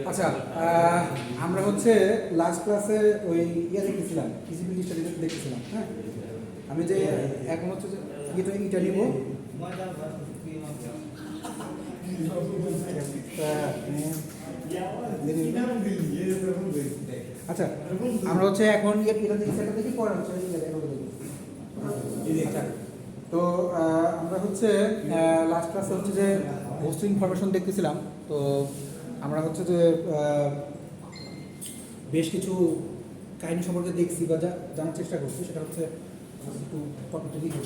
আচ্ছা, আমরা হচ্ছে লাস্ট ক্লাসে ওই দেখেছিলাম, ফিজিবিলিটি স্টাডি দেখেছিলাম। হ্যাঁ, আমি যে এখন হচ্ছে যে এটা নিব। আচ্ছা, আমরা হচ্ছে এখন এটা দেখি পরে হচ্ছে আচ্ছা, তো আমরা হচ্ছে লাস্ট ক্লাসে হচ্ছে যে হোস্ট ইনফরমেশন দেখতেছিলাম। তো আমরা হচ্ছে যে বেশ কিছু কাহিনী সম্পর্কে দেখছি বা জানার চেষ্টা করছি। সেটা হচ্ছে একটু টপিকটা লিখে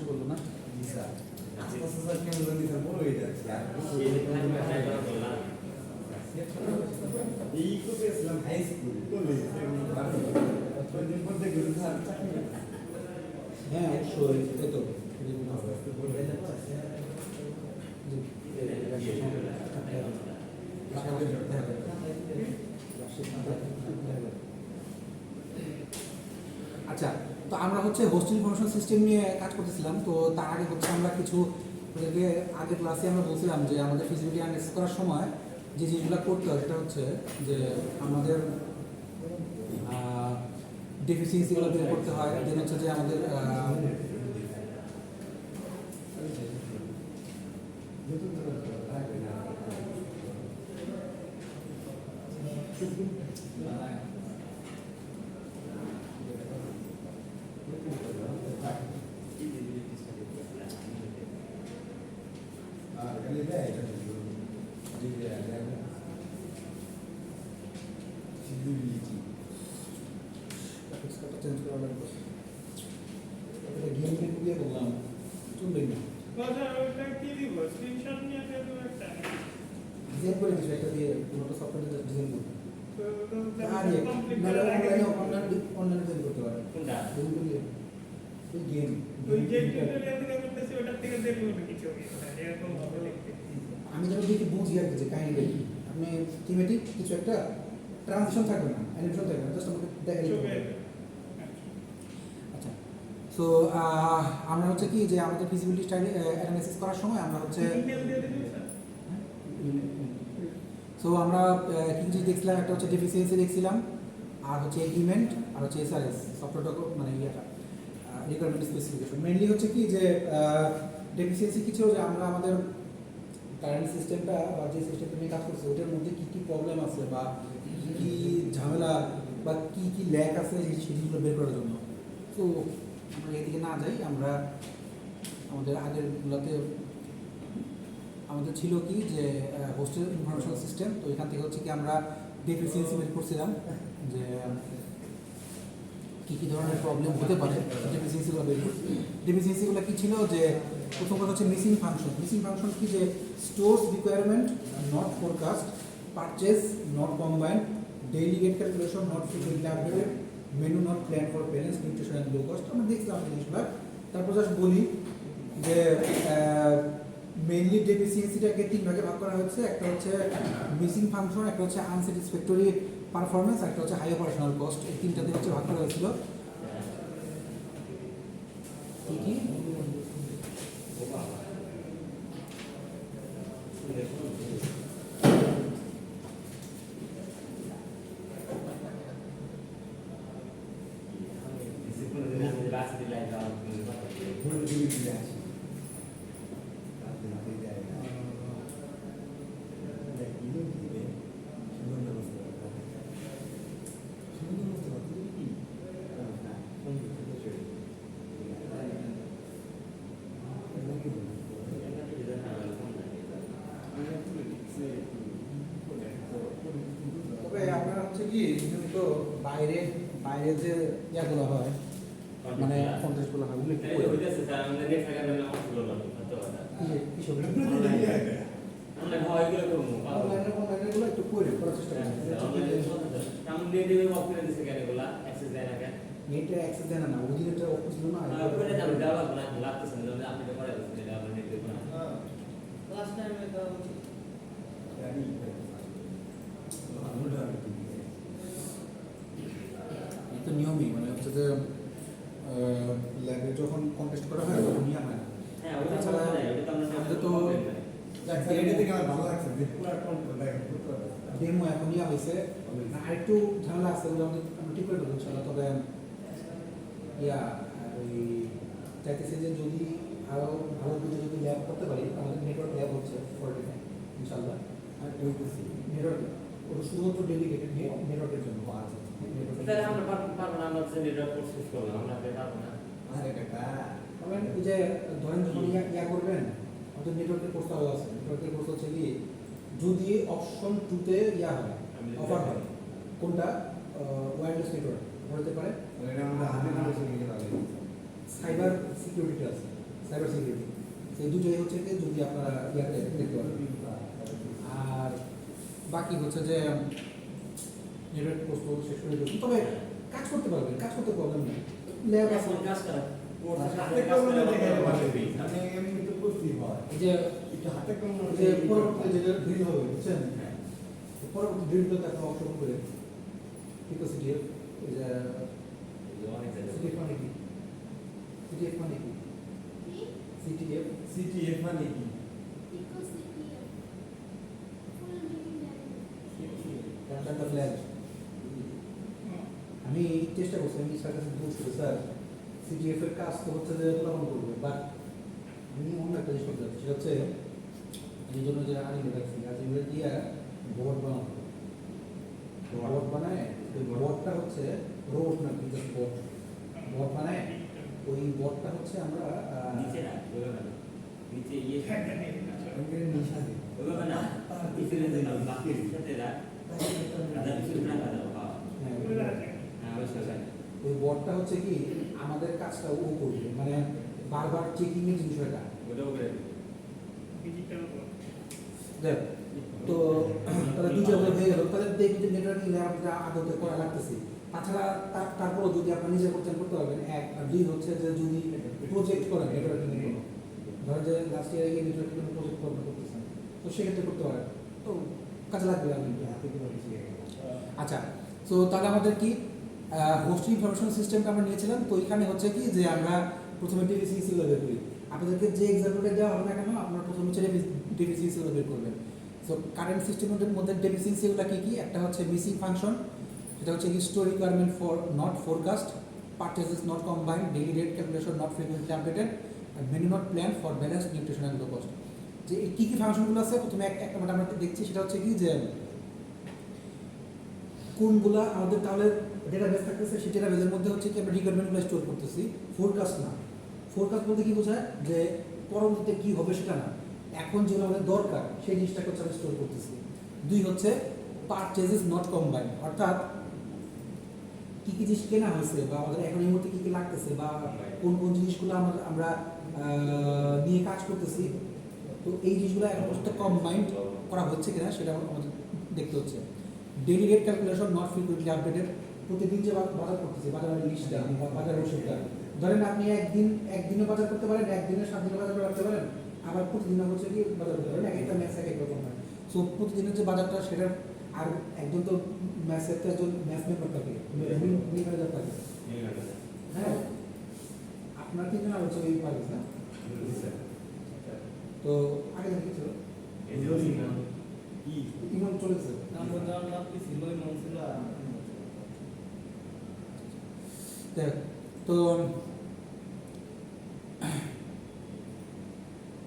বললো না। হ্যাঁ, অবশ্যই তো আচ্ছা, তো আমরা হচ্ছে হোস্ট ইনফরমেশন সিস্টেম নিয়ে কাজ করতেছিলাম। তো তার আগে হচ্ছে আমরা কিছু আগের ক্লাসে আমরা বলছিলাম যে আমাদের ফিজিবিলিটি অ্যানালাইসিস করার সময় যে জিনিসগুলো করতে হয় সেটা হচ্ছে যে আমাদের ডেফিসিয়েন্সিগুলো বের করতে হয়। দেন হচ্ছে যে আমাদের চেঞ্জ করা লাগবে। গেম দিয়ে বললাম চলবেই না। ডিজাইন করে কিছু একটা দিয়ে পুরোটা সফটওয়্যার ডিজাইন করবো। অনলাইনে তৈরি করতে পারে কোনটা ওই গেম আমি যখন দেখি বুঝি আর কি যে কাহিনী দেখি আপনি থিমেটিক কিছু একটা ট্রানজিশন থাকবে না, অ্যানিমেশন থাকবে না, জাস্ট আমাকে দেখা যাবে। আচ্ছা, সো আমরা হচ্ছে কি যে আমাদের ফিজিবিলিটি স্টাডি অ্যানালাইসিস করার সময় আমরা হচ্ছে সো আমরা কি কিছু দেখছিলাম। একটা হচ্ছে ডেফিসিয়েন্সি দেখছিলাম, আর হচ্ছে এগ্রিমেন্ট, আর হচ্ছে এসআরএস সফটওয়্যারটা মানে ইয়েটা রিকোয়ারমেন্ট স্পেসিফিকেশন। মেনলি হচ্ছে কি যে ডেফিসিয়েন্সি কি ছিল যে আমরা আমাদের কারেন্ট সিস্টেমটা বা যে সিস্টেমটা নিয়ে কাজ করছে ওটার মধ্যে কী কী প্রবলেম আছে বা কী কী ঝামেলা বা কী কী ল্যাক আছে সেগুলো বের করার জন্য। তো আমরা এদিকে না যাই, আমরা আমাদের আগেরগুলোতে আমাদের ছিল কি যে হোস্টেল ইনফরমেশন সিস্টেম। তো এখান থেকে হচ্ছে কি আমরা ডেফিসিয়েন্সি বের করছিলাম যে কী কী ধরনের প্রবলেম হতে পারে ডেফিসিয়েন্সিগুলো বের করছি। ডেফিসিয়েন্সিগুলো কী ছিল যে প্রথম কথা হচ্ছে মিসিং ফাংশন। মিসিং ফাংশন কি যে stores requirement not forecast, purchase not combined, daily gate calculation not frequently updated, menu not plan for balance, nutrition and low cost. আমরা দেখছিলাম জিনিসগুলো। তারপর জাস্ট বলি যে মেইনলি ডেফিসিয়েন্সিটাকে তিন ভাগে ভাগ করা হয়েছে। একটা হচ্ছে মিসিং ফাংশন, একটা হচ্ছে আনস্যাটিসফ্যাক্টরি পারফরমেন্স, একটা হচ্ছে হাই অপারেশনাল কস্ট। এই তিনটাতে হচ্ছে ভাগ করা হয়েছিল। কি হচ্ছে কি নিয়মিত বাইরে বাইরে যে ইয়াগুলো হয় মানে কন্টেস্টগুলো হয় ওগুলো এই হইতাছে স্যার আমাদের নেট থাকার জন্য আমার ছিল না কত কথা কিসব অনলাইন হয় এগুলো করব অনলাইনেগুলো একটু করার চেষ্টা করছি কাম দিয়ে দিবে অফ করে দিছে কেন এগুলা অ্যাক্সেস দেয় না কেন নেটে অ্যাক্সেস দেয় না ওই দিনটা অফ ছিল না করে দাম দেওয়া না লাগতেছে না আপনি তো করে দিচ্ছেন এটা আমরা নেট দেব না লাস্ট টাইমে তো জানি তো নিয়মই মানে হচ্ছে যে ল্যাবে যখন কন্টেস্ট করা হয় তখন নিয়ম হয় না হ্যাঁ ওটা ছাড়া ওটা তো আমরা আমাদের তো এটা থেকে আমার ভালো লাগছে যে পুরো কন্ট্রোল করতে হবে ডেমো এখন ইয়া হয়েছে আরেকটু ঝামেলা আছে ওগুলো আমরা ঠিক করে দেবো ইনশাল্লাহ তবে ইয়া ওই চাইতেছে যে যদি আরও ভালো করে যদি ল্যাব করতে পারি আমাদের নেটওয়ার্ক ল্যাব হচ্ছে ফোরটি ইনশাল্লাহ আর বলতেছি নেটওয়ার্ক ওটা শুধুমাত্র ডেডিকেটেড নেটওয়ার্কের জন্য তাহলে আমরা পারবো না আমরা যে নেটওয়ার্ক কোর্স শেষ করলাম আমরা পারবো না আরে কাকা ওই যে ধরেন যখন ইয়া করবেন আমাদের নেটওয়ার্কের কোর্স আলাদা আছে নেটওয়ার্কের কোর্স হচ্ছে কি যদি অপশন টুতে ইয়া হয় অফার হয় কোনটা ওয়্যারলেস নেটওয়ার্ক হতে পারে এটা আমরা হাতে নামে চলে গেলাম সাইবার সিকিউরিটি আছে সাইবার সিকিউরিটি সেই দুটোই হচ্ছে কি যদি আপনারা ইয়াতে দেখতে পারেন আর বাকি হচ্ছে যে নেটওয়ার্ক কোর্স তো শেষ করে দেবেন তবে কাজ করতে পারবেন কাজ করতে প্রবলেম নেই ল্যাব আছে এখন কাজ করা হাতে কলমে দেখে মানে এমনি তো করতে হয় এই যে একটু হাতে কলমে যে পরবর্তী যে ড্রিল হবে বুঝছেন পরবর্তী ড্রিলটা একটা অপশন করে পিকোসিটিএফ এই যে সিটিএফ মানে কি সিটিএফ মানে কি সিটিএফ সিটিএফ মানে কি কন্ট্রাক্টর ফ্ল্যাগ আমি চেষ্টা করছি আমি স্যার কাছে বলছি স্যার সিটিএফ এর কাজ তো হচ্ছে যে উদ্ভাবন করবে বাট আমি অন্য একটা জিনিস করতে সেটা হচ্ছে এই জন্য যে আনি রাখছি আজ এগুলো দিয়ে বোর্ড বানাবো বোর্ড বানায় ওই বোর্ডটা হচ্ছে রোড না কি বোর্ড বোর্ড বানায় ওই বোর্ডটা হচ্ছে আমরা নিচে না ওইভাবে না নিচে ইয়ে ওইখানে নিশানে ওইভাবে না নিচে রেখে দাও বাকি সাথে রাখ আদা কিছু না কাদা হ্যাঁ ওই বোর্ডটা হচ্ছে কি আমাদের কাজটা ও করবে মানে বারবার চেকিং এর বিষয়টা ওটা করে দেখ তো তাহলে দুটো হয়ে গেল তাহলে দেখি নেটওয়ার্কিং ল্যাবটা আদতে করা লাগতেছে তাছাড়া তারপরও যদি আপনার নিজে করতে পারবেন এক আর দুই হচ্ছে যে যদি প্রজেক্ট করেন নেটওয়ার্কিং এর কোনো ধরেন যে লাস্ট ইয়ার এই নেটওয়ার্কিং এর প্রজেক্ট করতেছেন তো সেক্ষেত্রে করতে পারেন তো কাজে লাগবে আপনি হাতে করে আচ্ছা তো তাহলে আমাদের কি হোস্ট ইনফরমেশন সিস্টেমটা আমরা নিয়েছিলাম তো এখানে হচ্ছে কি যে আমরা প্রথমে ডিভিসিসি বের করি আপনাদেরকে যে এক্সাম্পলটা দেওয়া হবে না কেন আপনারা প্রথমে হচ্ছে ডিভিসিসি বের করবেন সো কারেন্ট সিস্টেমের মধ্যে ডিভিসিসিগুলো কি কি একটা হচ্ছে মিসিং ফাংশন সেটা হচ্ছে store requirement for not forecast purchases not combined daily rate calculation not frequently updated আর menu not plan for balance nutrition and low cost যে কী কী ফাংশনগুলো আছে প্রথমে একটা আমরা দেখছি সেটা হচ্ছে কি যে কোনগুলো আমাদের তাহলে ডেটাবেস থাকতেছে সেই ডেটাবেসের মধ্যে হচ্ছে কি আমরা রিকোয়ারমেন্টগুলো স্টোর করতেছি ফোরকাস্ট না ফোরকাস্ট বলতে কি বোঝায় যে পরবর্তীতে কী হবে সেটা না এখন যেগুলো আমাদের দরকার সেই জিনিসটাকে হচ্ছে আমরা স্টোর করতেছি দুই হচ্ছে পারচেজেস নট কম্বাইন্ড অর্থাৎ কী কী জিনিস কেনা হয়েছে বা আমাদের এখন এই মুহূর্তে কী কী লাগতেছে বা কোন কোন জিনিসগুলো আমরা নিয়ে কাজ করতেছি তো এই জিনিসগুলো এখন পর্যন্ত কম্বাইন্ড করা হচ্ছে কিনা সেটা আমাদের দেখতে হচ্ছে daily rate calculation not frequently updated প্রতিদিন যে বাজার করতেছে বাজারের লিস্টটা বা বাজার ওষুধটা ধরেন আপনি একদিনে বাজার করতে পারেন একদিনে 7 দিনে বাজার করতে পারেন আবার প্রতিদিন হচ্ছে কি বাজার করতে পারেন একটা ম্যাচ এক রকম হয় সো প্রতিদিনের যে বাজারটা সেটা আর একজন তো ম্যাচের তো একজন ম্যাচ মেম্বার থাকে ম্যানেজার থাকে হ্যাঁ আপনার তিনজন আর হচ্ছে ওই পারবেন না তো আগে থেকে ছিল ইমন চলেছে তো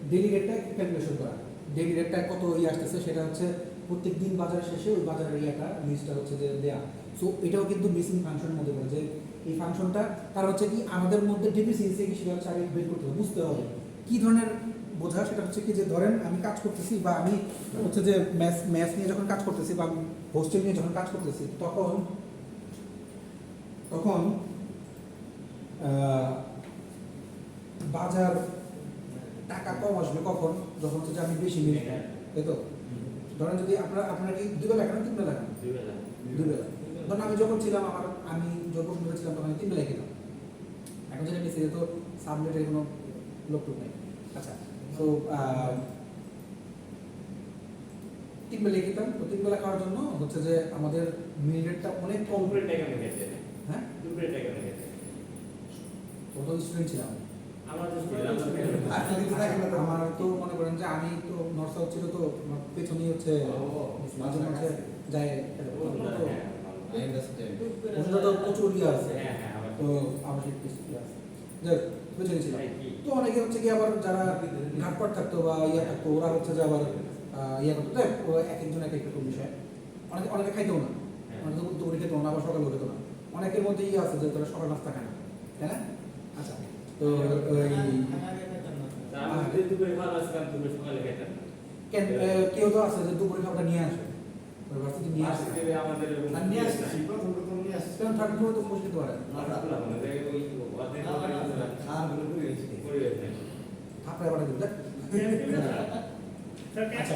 ডেইলি রেটটা ক্যালকুলেশন করা ডেইলি রেটটা কত ইয়ে আসতেছে সেটা হচ্ছে প্রত্যেক দিন বাজার শেষে ওই বাজারের ইয়েটা লিস্টটা হচ্ছে যে দেয়া সো এটাও কিন্তু মিসিং ফাংশনের মধ্যে পড়ে যে এই ফাংশনটা তার হচ্ছে কি আমাদের মধ্যে ডেফিসিয়েন্সি কি সেটা হচ্ছে আগে বের করতে হবে বুঝতে হবে কী ধরনের বোঝা সেটা হচ্ছে কি যে ধরেন আমি কাজ করতেছি বা আমি হচ্ছে যে ম্যাথ নিয়ে যখন কাজ করতেছি বা হোস্টেল নিয়ে যখন কাজ করতেছি তখন তখন বাজার টাকা কম আসবে কখন, যখন হচ্ছে যে আমি বেশি নিই, তাই তো? ধরেন যদি আপনারা কি 2 বেলা খান 3 বেলা খান? 2 বেলা। ধরেন আমি যখন ছিলাম আমি যখন ছিলাম তখন আমি 3 বেলা খেতাম। এখন যেটা বেশি তো সাবলেটের কোনো লোক নেই। আচ্ছা, তো 3 বেলা খেতাম। তো 3 বেলা খাওয়ার জন্য হচ্ছে যে আমাদের মিল রেটটা অনেক কম। হ্যাঁ, কত স্টুডেন্ট ছিলাম আমার তো মনে করেন যে আমি তো নর্থ সাউথ ছিল তো আমার পেছনেই হচ্ছে মাঝে মাঝে যায় ওষুধটা তো প্রচুর ইয়ে আছে, তো আবাসিক ইয়ে আছে যাই পেছনে ছিলাম। তো অনেকে হচ্ছে কি আবার যারা ঘাটপাট থাকতো বা ইয়ে থাকতো ওরা হচ্ছে যে আবার ইয়ে করতো, দেখ এক একজন এক একটা বিষয়। অনেকে খাইতেও না, অনেকে দুপুরে খেতো না, আবার সকালে খেতো না। অনেকের মধ্যে ইয়ে আছে যে তারা সকাল নাস্তা খায় না, তাই না? আচ্ছা, তো কেউ তো আছে যে দুপুরে খাবারটা নিয়ে আসে, ভার্সিটি নিয়ে আসে, কারণ থার্টি ফোর তো মুশকিল তো পারে থাপড়ায় পাঠা দিন। আচ্ছা,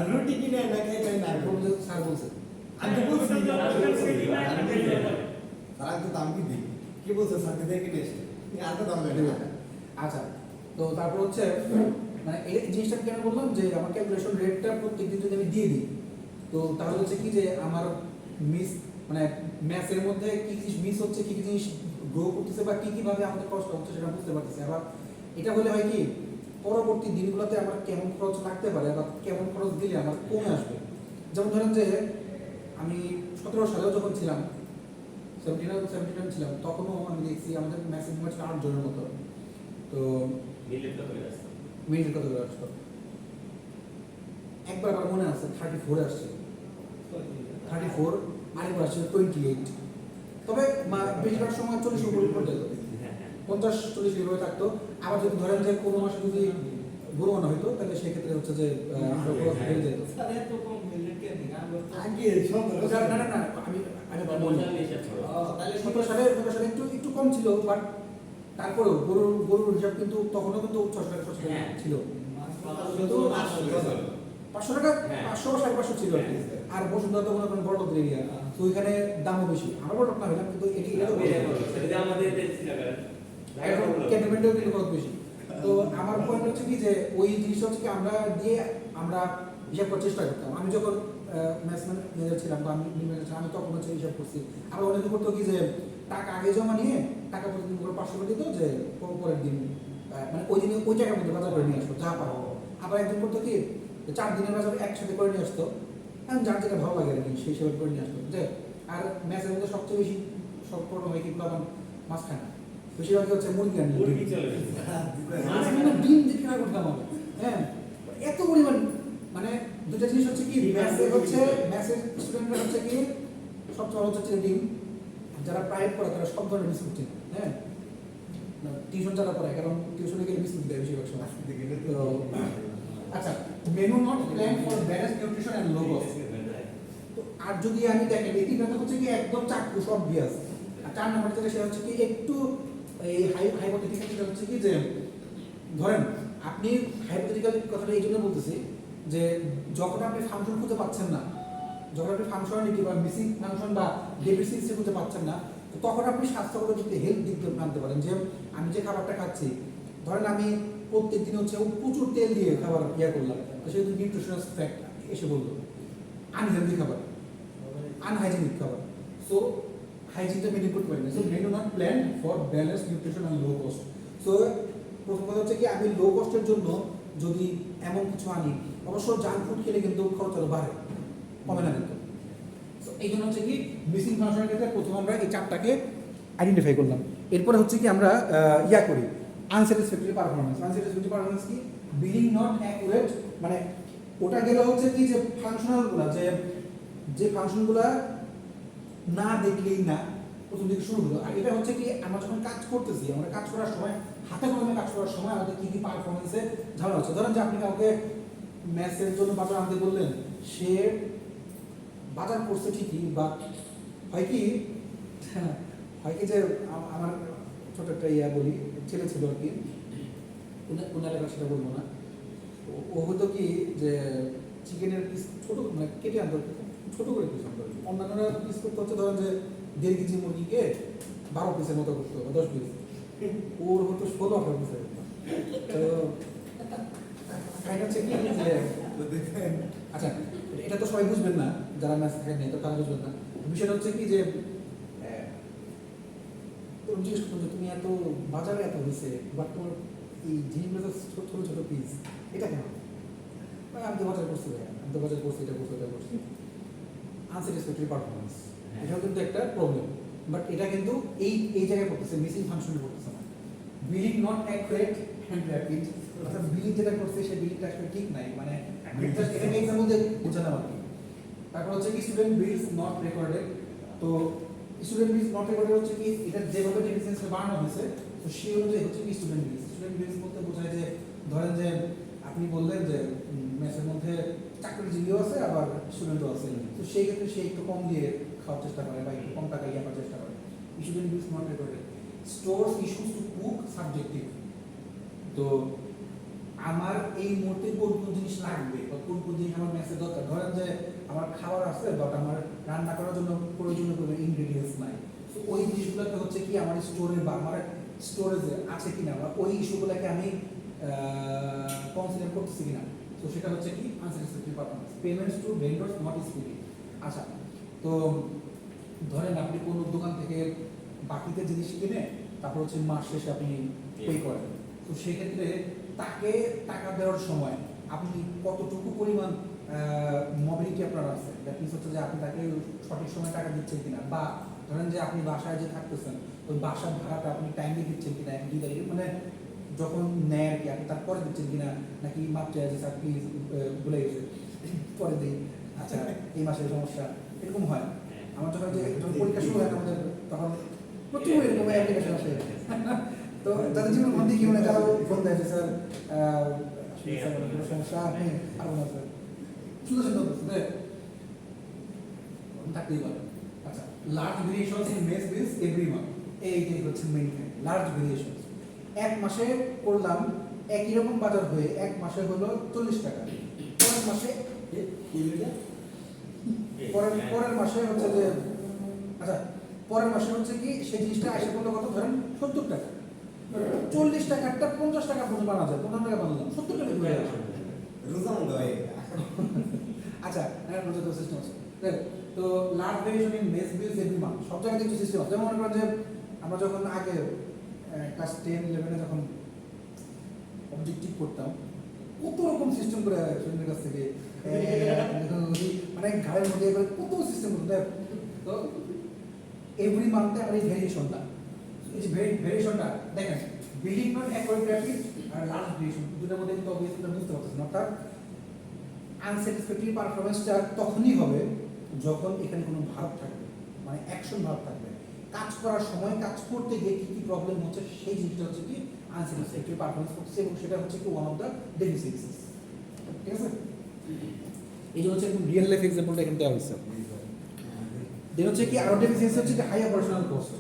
রুটি কিনে না খেয়ে না স্যার বলছে আমি তো বলছি স্যার তো দাম কি দিই কি বলছে স্যার দেখে নিয়ে এসে আর তো দাম দেবে। আচ্ছা, তো তারপর হচ্ছে মানে এই জিনিসটা কেন বললাম যে আমার ক্যালকুলেশন রেটটা প্রত্যেকদিন যদি আমি দিয়ে দিই তো তাহলে হচ্ছে কি যে আমার মিস মানে ম্যাথের মধ্যে কি কি মিস হচ্ছে, কি কি জিনিস গ্রো করতেছে বা কি কিভাবে আমাদের কষ্ট হচ্ছে সেটা বুঝতে পারতেছে। আবার এটা হলে হয় কি পরবর্তী দিনগুলোতে আমার কেমন খরচ লাগতে পারে বা কেমন খরচ দিলে আমার কমে আসবে। যেমন ধরেন যে আমি 17 সালেও যখন ছিলাম 79 ছিলাম তখনও আমি দেখছি আমাদের ম্যাক্সিমাম ছিল 8 জনের মতো। তো মিনিট কত করে আসতো একবার আমার মনে আছে 34 আসছে, 34 আরেকবার আসছে 28। তবে বেশিরভাগ সময় 40 উপরে পড়ে যেত, 50-40 এভাবে থাকতো। আবার যদি ধরেন যে কোনো মাসে যদি গরু আনা হইতো তাহলে সেক্ষেত্রে হচ্ছে যে বেড়ে যেত। না না না আমি 17 সালে একটু কম ছিল, বাট তারপরেও গরুর হিসাব কিন্তু তখনও কিন্তু 600 টাকা ছিল, কিন্তু 500 টাকা 500-550 ছিল আর কি। আর বসুন্ধরা তো মনে করেন বড় লোকের এরিয়া, তো ওইখানে দামও বেশি। আমরা বড় লোক না হইলাম কিন্তু এটা তো ক্যান্টনমেন্টেও কিন্তু কত বেশি। তো আমার পয়েন্ট হচ্ছে কি যে ওই জিনিসটা হচ্ছে কি আমরা হিসাব করার চেষ্টা করতাম। আমি যখন ম্যানেজার ছিলাম বা ম্যানেজার ছিলাম আমি তখন হচ্ছে হিসাব করছি। আর অনেকে করতো কি যে টাকা আগে জমা নিয়ে টাকা প্রতিদিন করে 500 করে দিত যে পরের দিন মানে ওই দিনে ওই টাকার মধ্যে বাজার করে নিয়ে আসতো যা পারো। আবার একজন করতো কি 4 দিনের বাজার একসাথে করে নিয়ে আসতো, যার যেটা ভালো লাগে আর কি সেই হিসাবে করে নিয়ে আসতো। যে আর ম্যাচের মধ্যে সবচেয়ে বেশি সব প্রবলেম হয় কি মাছ খায় না, বেশিরভাগই হচ্ছে মুরগি আর ডিম দিয়ে কেনা করতাম হবে। হ্যাঁ, এত পরিমাণ মানে দুটা জিনিস হচ্ছে কি ম্যাথের স্টুডেন্টরা হচ্ছে কি সবচেয়ে ভালো হচ্ছে ডিম, যারা প্রাইভেট পড়ে তারা সব ধরনের বিস্কুট কিনে। হ্যাঁ, টিউশন যারা পড়ে কারণ টিউশনে গেলে বিস্কুট দেয় বেশিরভাগ সময়। তো আচ্ছা, menu not plan for balance nutrition and low cost. তো আর যদি আমি দেখেন এই তিনটা হচ্ছে কি একদম চাক্ষুষ অবভিয়াস। আর 4 নম্বর যেটা সেটা হচ্ছে কি একটু এই হাইপোথেটিক্যাল যেটা হচ্ছে কি যে ধরেন আপনি হাইপোথেটিক্যাল কথাটা এই জন্য বলতেছি যে যখন আপনি ফাংশন খুঁজে পাচ্ছেন না, যখন আপনি ফাংশনালিটি বা মিসিং ফাংশন বা ডেফিসিয়েন্সি খুঁজে পাচ্ছেন না, তখন আপনি স্বাস্থ্যগত দিক থেকে হেলথ দিক থেকে মানতে পারেন যে আমি যে খাবারটা খাচ্ছি, ধরেন আমি প্রত্যেক দিন হচ্ছে প্রচুর তেল দিয়ে খাবার করলাম, তো সেহেতু নিউট্রিশনাল ফ্যাক্ট এসে বললো আনহেলদি খাবার, আনহাইজেনিক খাবার। সো হাইজিনটা মেনটেন করতে পারি না। So menu not plan for balance nutrition and low cost. So প্রথম কথা হচ্ছে কি আমি লো কস্টের জন্য যদি এমন কিছু আনি, অবশ্য জাঙ্ক ফুড খেলে কিন্তু খরচ আরো বাড়ে, কমে না কিন্তু। সো এই জন্য হচ্ছে কি মিসিং ফাংশনের ক্ষেত্রে প্রথম আমরা এই 4টাকে আইডেন্টিফাই করলাম। এরপরে হচ্ছে কি আমরা করি আনস্যাটিসফ্যাক্টরি পারফরম্যান্স কি বিলিং নট অ্যাকুরেট, মানে ওটা গেলে হচ্ছে কি যে ফাংশনালগুলো যে ফাংশনগুলো না দেখলেই না প্রথম দিকে শুরু হলো। আর এটা হচ্ছে কি আমরা যখন কাজ করতেছি, আমরা কাজ করার সময় হাতে কলমে কাজ করার সময় আমাদের কী কী পারফরমেন্সে ঝামেলা হচ্ছে। ধরেন যে আপনি কাউকে ম্যাথের জন্য বাজার আনতে বললেন, সে বাজার করছে ঠিকই, বা হয় কি যে আমার ছোট একটা বলি, ছেলে ছিল আর কি, কোন এলাকার সেটা বলবো না। ও হতো কি যে চিকেনের পিস ছোট মানে কেটে আনতো, ছোট করে পিস আনতো। অন্যান্যরা পিস করতে হচ্ছে ধরেন যে 1.5 কেজি মুরগিকে 12 পিসের মতো করতে হবে, 10 পিস। ওর হতো 16-18 পিসের। তো হচ্ছে কি যে আচ্ছা, এটা তো সবাই বুঝবেন না যারা ম্যাথ থাকেন নাই, তো তারা বুঝবেন না। বিষয়টা হচ্ছে কি যে জিজ্ঞেস করতাম যে তুমি এত বাজারে এত হয়েছে, বাট তোমার এই জিনিসগুলো ছোট ছোট পিস, এটা কেন? আমি তো বাজার করছি, আমি তো বাজার করছি, এটা করছি, এটা করছি। আনস্যাটিসফ্যাক্টরি পারফরমেন্স, এটাও কিন্তু একটা প্রবলেম। বাট এটা কিন্তু এই জায়গায় করতেছে, মিসিং ফাংশনে করতেছে না। Billing not accurate and rapid, অর্থাৎ বিলিং যেটা করছে সেই বিলিংটা আসলে ঠিক নাই, মানে এটাকে এক্সাম্পল দিয়ে বোঝালাম আর কি। তারপর হচ্ছে কি স্টুডেন্ট বিলস নট রেকর্ডেড। তো স্টুডেন্ট বিলস নট রেকর্ডেড হচ্ছে কি এটা যেভাবে ডেফিসিয়েন্সি বাড়ানো হয়েছে, তো সেই অনুযায়ী হচ্ছে কি স্টুডেন্ট বিলস বলতে বোঝায় যে ধরেন যে আপনি বললেন যে মেসের মধ্যে চাকরিজীবীও আছে আবার স্টুডেন্টও আছে, তো সেই ক্ষেত্রে সে একটু কম দিয়ে খাওয়ার চেষ্টা করে বা একটু কম টাকা ইয়ে করার চেষ্টা করে। Student bills not recorded. Stores issues to cook subjective. তো আমার এই মুহূর্তে কোন কোন জিনিস লাগবে বা কোন কোন জিনিস আমার মেসে দরকার, ধরেন যে আমার খাবার আছে বাট আমার রান্না করার জন্য প্রয়োজনীয় কোনো ইনগ্রেডিয়েন্টস নাই, তো ওই জিনিসগুলোকে হচ্ছে কি আমার স্টোরে বা আমার স্টোরেজে আছে কিনা বা ওই ইস্যুগুলোকে আমি কনসিডার করতেছি কিনা, তো সেটা হচ্ছে কি unsatisfactory performance. Payments to vendors not speedy. আচ্ছা, তো ধরেন আপনি কোনো দোকান থেকে বাকিতে জিনিস কিনে তারপর হচ্ছে মাস শেষে আপনি পে করেন, তো সেক্ষেত্রে তাকে টাকা দেওয়ার সময় আপনি কতটুকু পরিমাণ মোবিলিটি আপনার আছে, দ্যাট মিনস হচ্ছে যে আপনি তাকে সঠিক সময় টাকা দিচ্ছেন কিনা, বা ধরেন যে আপনি বাসায় যে থাকতেছেন ওই বাসার ভাড়াটা আপনি টাইমলি দিচ্ছেন কিনা, 2 তারিখে মানে যখন নেয় আর কি আপনি তারপরে দিচ্ছেন কিনা, নাকি মাত্র আছে স্যার প্লিজ বলে গেছে পরে দিই, আচ্ছা এই মাসের সমস্যা, এরকম হয়। আমার যখন পরীক্ষা শুরু হয় আমাদের তখন প্রচুর এরকম অ্যাপ্লিকেশন আসে। তো তাদের জীবন মধ্যে কি মানে তারা ফোন দেয় যে স্যার সমস্যা আপনি আরো না স্যার শুধু শুধু থাকতেই পারে। আচ্ছা, large variations in mess bills every month, এইটাই হচ্ছে মেইন থিং, লার্জ ভেরিয়েশনস। এক মাসে করলাম একই রকম বাজার হয়ে এক মাসে হলো 40 টাকা, পরের মাসে পরের মাসে হচ্ছে যে আচ্ছা পরের মাসে হচ্ছে কি সেই জিনিসটা আসে পড়লো কত, ধরেন 70 টাকা। 40 টাকাটা 50 টাকা পর্যন্ত বানা যায়, 50 টাকা বানালাম 70 টাকা ঘুরে আসে। আচ্ছা, রোজা তো সিস্টেম আছে। তো large variation in mess bills every month, সব জায়গায় কিছু সিস্টেম আছে। যেমন মনে করেন যে আমরা যখন আগে ক্লাস 10-11-এ যখন অবজেক্টিভ করতাম, কত রকম সিস্টেম করে স্টুডেন্টের কাছ থেকে মানে ঘাড়ের মধ্যে কত সিস্টেম করতে। তো এভরি মান্থে আমার এই ভেরিয়েশনটা, এই যে ভেরিয়েশনটা দেখেন, বিল্ডিং নট অ্যাকুরেট র্যাপিড আর লার্জ ভেরিয়েশন, দুটোর মধ্যে কিন্তু অবভিয়াসলি বুঝতে পারতেছেন। অর্থাৎ আনস্যাটিসফ্যাক্টরি পারফরমেন্সটা তখনই হবে যখন এখানে কোনো ভাব থাকবে, মানে অ্যাকশন ভাব থাকবে। কাজ করার সময় কাজ করতে গিয়ে কী কী প্রবলেম হচ্ছে সেই জিনিসটা হচ্ছে কি আনস্যাটিসফ্যাক্টরি পারফরমেন্স করছে, এবং সেটা হচ্ছে কি ওয়ান অফ দ্য ডেফিসিয়েন্সিস। ঠিক আছে, এই যে হচ্ছে একদম রিয়েল লাইফ এক্সাম্পলটা এখানে দেওয়া হয়েছে। দেন হচ্ছে কি আরো ডেফিসিয়েন্সি হচ্ছে কি high operational cost,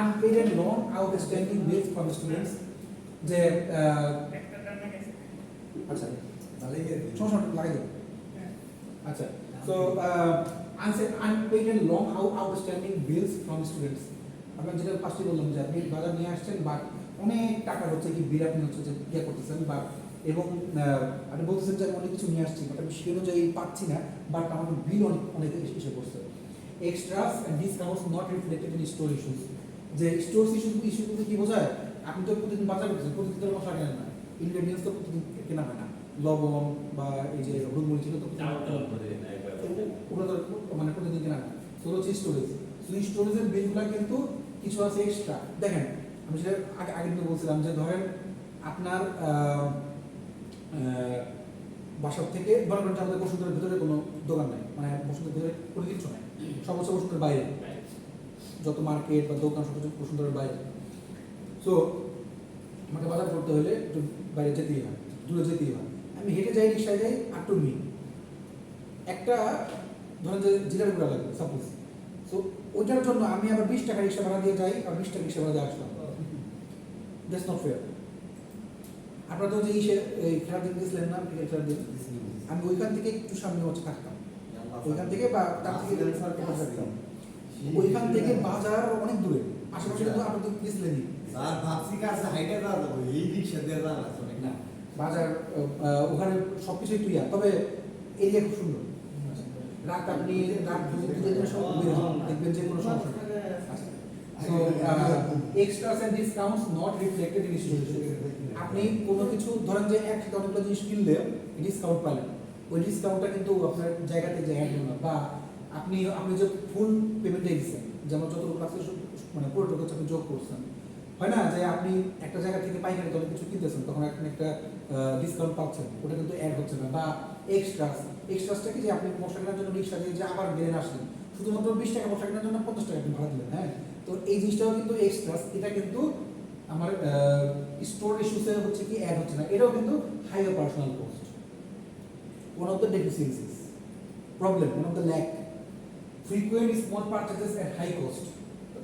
unpaid and long outstanding bills for students. যে আচ্ছা সমস্যা লাগাই দেব। আচ্ছা, so unpaid and long outstanding bills from students. আমরা যেটা ফার্স্টে বললাম যে আপনি বাজার নিয়ে আসছেন বা অনেক টাকা হচ্ছে কি বিল আপনি হচ্ছে যে ইয়ে করতেছেন, বা এবং আপনি বলতেছেন যে আমি অনেক কিছু নিয়ে আসছি বাট আমি সেই অনুযায়ী পাচ্ছি না, বাট আমার বিল অনেক অনেক এসে পড়ছে। Extras and discounts not reflected in store issues. যে স্টোর ইস্যু বলতে কি বোঝায়, আপনি তো প্রতিদিন বাজার করছেন, প্রতিদিন তো মশলা কেনেন না, ইনগ্রেডিয়েন্টস তো প্রতিদিন কেনা হয় না, লবণ বা এই যে হলুদ মরিচ তো ওগুলো তো মানে প্রতিদিন কেনা হয়। তো হচ্ছে স্টোরেজ, তো এই স্টোরেজের বিলগুলো কিন্তু কিছু আছে এক্সট্রা। দেখেন আমি সেটা আগের দিন বলছিলাম যে ধরেন আপনার বাসার থেকে মনে করেন যে আমাদের বসুন্ধরের ভিতরে কোনো দোকান নাই, মানে বসুন্ধরের ভিতরে কোনো কিছু নাই, সব হচ্ছে বসুন্ধরের বাইরে। যত মার্কেট বা দোকান সব কিছু বসুন্ধরার বাইরে। সো আমাকে বাজার করতে হলে একটু বাইরে যেতেই হয়, দূরে যেতেই হয়। আমি হেঁটে যাই, রিক্সায় যাই, আপ টু মি একটা ধরেন যে জিরার গুঁড়া লাগবে সাপোজ। সো ওইটার জন্য আমি আবার 20 টাকা রিক্সা ভাড়া দিয়ে যাই আর 20 টাকা রিক্সা ভাড়া দিয়ে আসলাম। That's not fair. আপনারা তো যে এই খেলার দিন গেছিলেন না, ক্রিকেট খেলার দিন, আমি ওইখান থেকে একটু সামনে হচ্ছে থাকতাম, ওইখান থেকে বা তার থেকে থাকতাম, ওইখান থেকে বাজার অনেক দূরে, আশেপাশে তো আপনি তো গেছিলেনই। আর ভাবছি কাছে হাইটে যাওয়া যাবো, এই রিক্সা দিয়ে যাওয়া লাগছে অনেক না। বাজার ওখানে সব কিছুই ক্লিয়ার, তবে এরিয়া খুব সুন্দর। রাত আপনি রাত দুদিনের সব দেখবেন যে কোনো সমস্যা নেই। So extras and discounts not reflected in distribution. আপনি কোনো কিছু ধরেন যে একসাথে অনেকগুলো জিনিস কিনলে ডিসকাউন্ট পাইলেন, ওই ডিসকাউন্টটা কিন্তু আপনার জায়গাতে যে অ্যাড না, বা আপনি যে ফুল পেমেন্টে দিচ্ছেন, যেমন যতটুকু আছে মানে পুরোটুকু হচ্ছে আপনি যোগ করছেন। হয় না যে আপনি একটা জায়গা থেকে পাইকারি দরে কিছু কিনতেছেন, তখন আপনি একটা ডিসকাউন্ট পাচ্ছেন, ওটা কিন্তু অ্যাড হচ্ছে না। বা এক্সট্রাসটা কি যে আপনি মশলা কেনার জন্য রিক্সা দিয়ে যে আবার বেড়ে আসলেন, শুধুমাত্র 20 টাকা মশলা কেনার জন্য 50 টাকা আপনি ভাড়া দিলেন। হ্যাঁ, তো এই জিনিসটাও কিন্তু এক্সট্রাস, এটা কিন্তু আমার স্টোর ইস্যুসে হচ্ছে কি অ্যাড হচ্ছে না, এটাও কিন্তু higher personal cost. One of the deficiencies problem, one of the lack, frequent small purchases at high cost.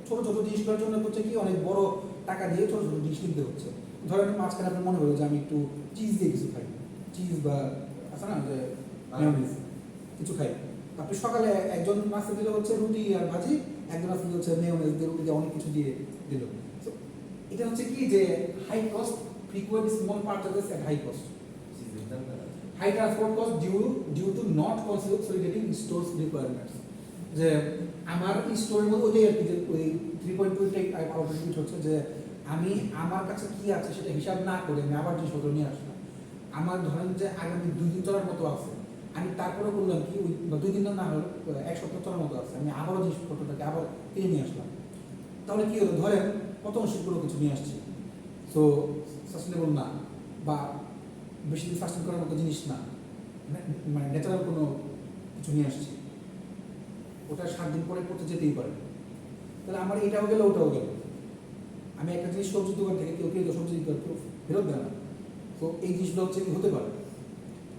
ছোট ছোট জিনিসগুলোর জন্য হচ্ছে কি অনেক বড় টাকা দিয়ে ছোট ছোট জিনিস কিনতে হচ্ছে। ধরেন মাঝখানে আপনার মনে হলো যে আমি একটু চিজ দিয়ে কিছু খাই, চিজ বা আছে না যে মেয়োনিজ কিছু খাই, আপনি সকালে একজন নাস্তা দিলে হচ্ছে রুটি আর ভাজি, একজন নাস্তা দিলে হচ্ছে মেয়োনিজ দিয়ে রুটি দিয়ে অনেক কিছু দিয়ে দিল। সো এটা হচ্ছে কি যে high cost, frequent small purchases at high cost, high transport cost due to not consolidating stores requirements. যে আমার স্টোরের মধ্যে ওইটাই আর কি, যে ওই 3.2 আউটপুট হচ্ছে যে আমি আমার কাছে কি আছে সেটা হিসাব না করে আমি আবার জিনিসপত্র নিয়ে আসলাম। আমার ধরেন যে আগামী 2 দিন চলার মতো আছে, আমি তারপরে বললাম কি ওই 2 দিন না হলে 1 সপ্তাহ চলার মতো আছে, আমি আবারও জিনিসপত্রটাকে আবার কিনে নিয়ে আসলাম। তাহলে কি হলো, ধরেন পতনশীল কোনো কিছু নিয়ে আসছি, সো সাস্টেনেবল না, বা বেশি দিন সাস্টেন করার মতো জিনিস না, মানে ন্যাচারাল কোনো কিছু নিয়ে আসছি, ওটা 7 দিন পরে পড়তে যেতেই পারে। তাহলে আমার এটাও গেল ওটাও গেল। আমি একটা জিনিস সবজির দোকান থেকে কেউ সবজি কেউ ফেরত দেয় না। তো এই জিনিসগুলো হচ্ছে কি হতে পারে,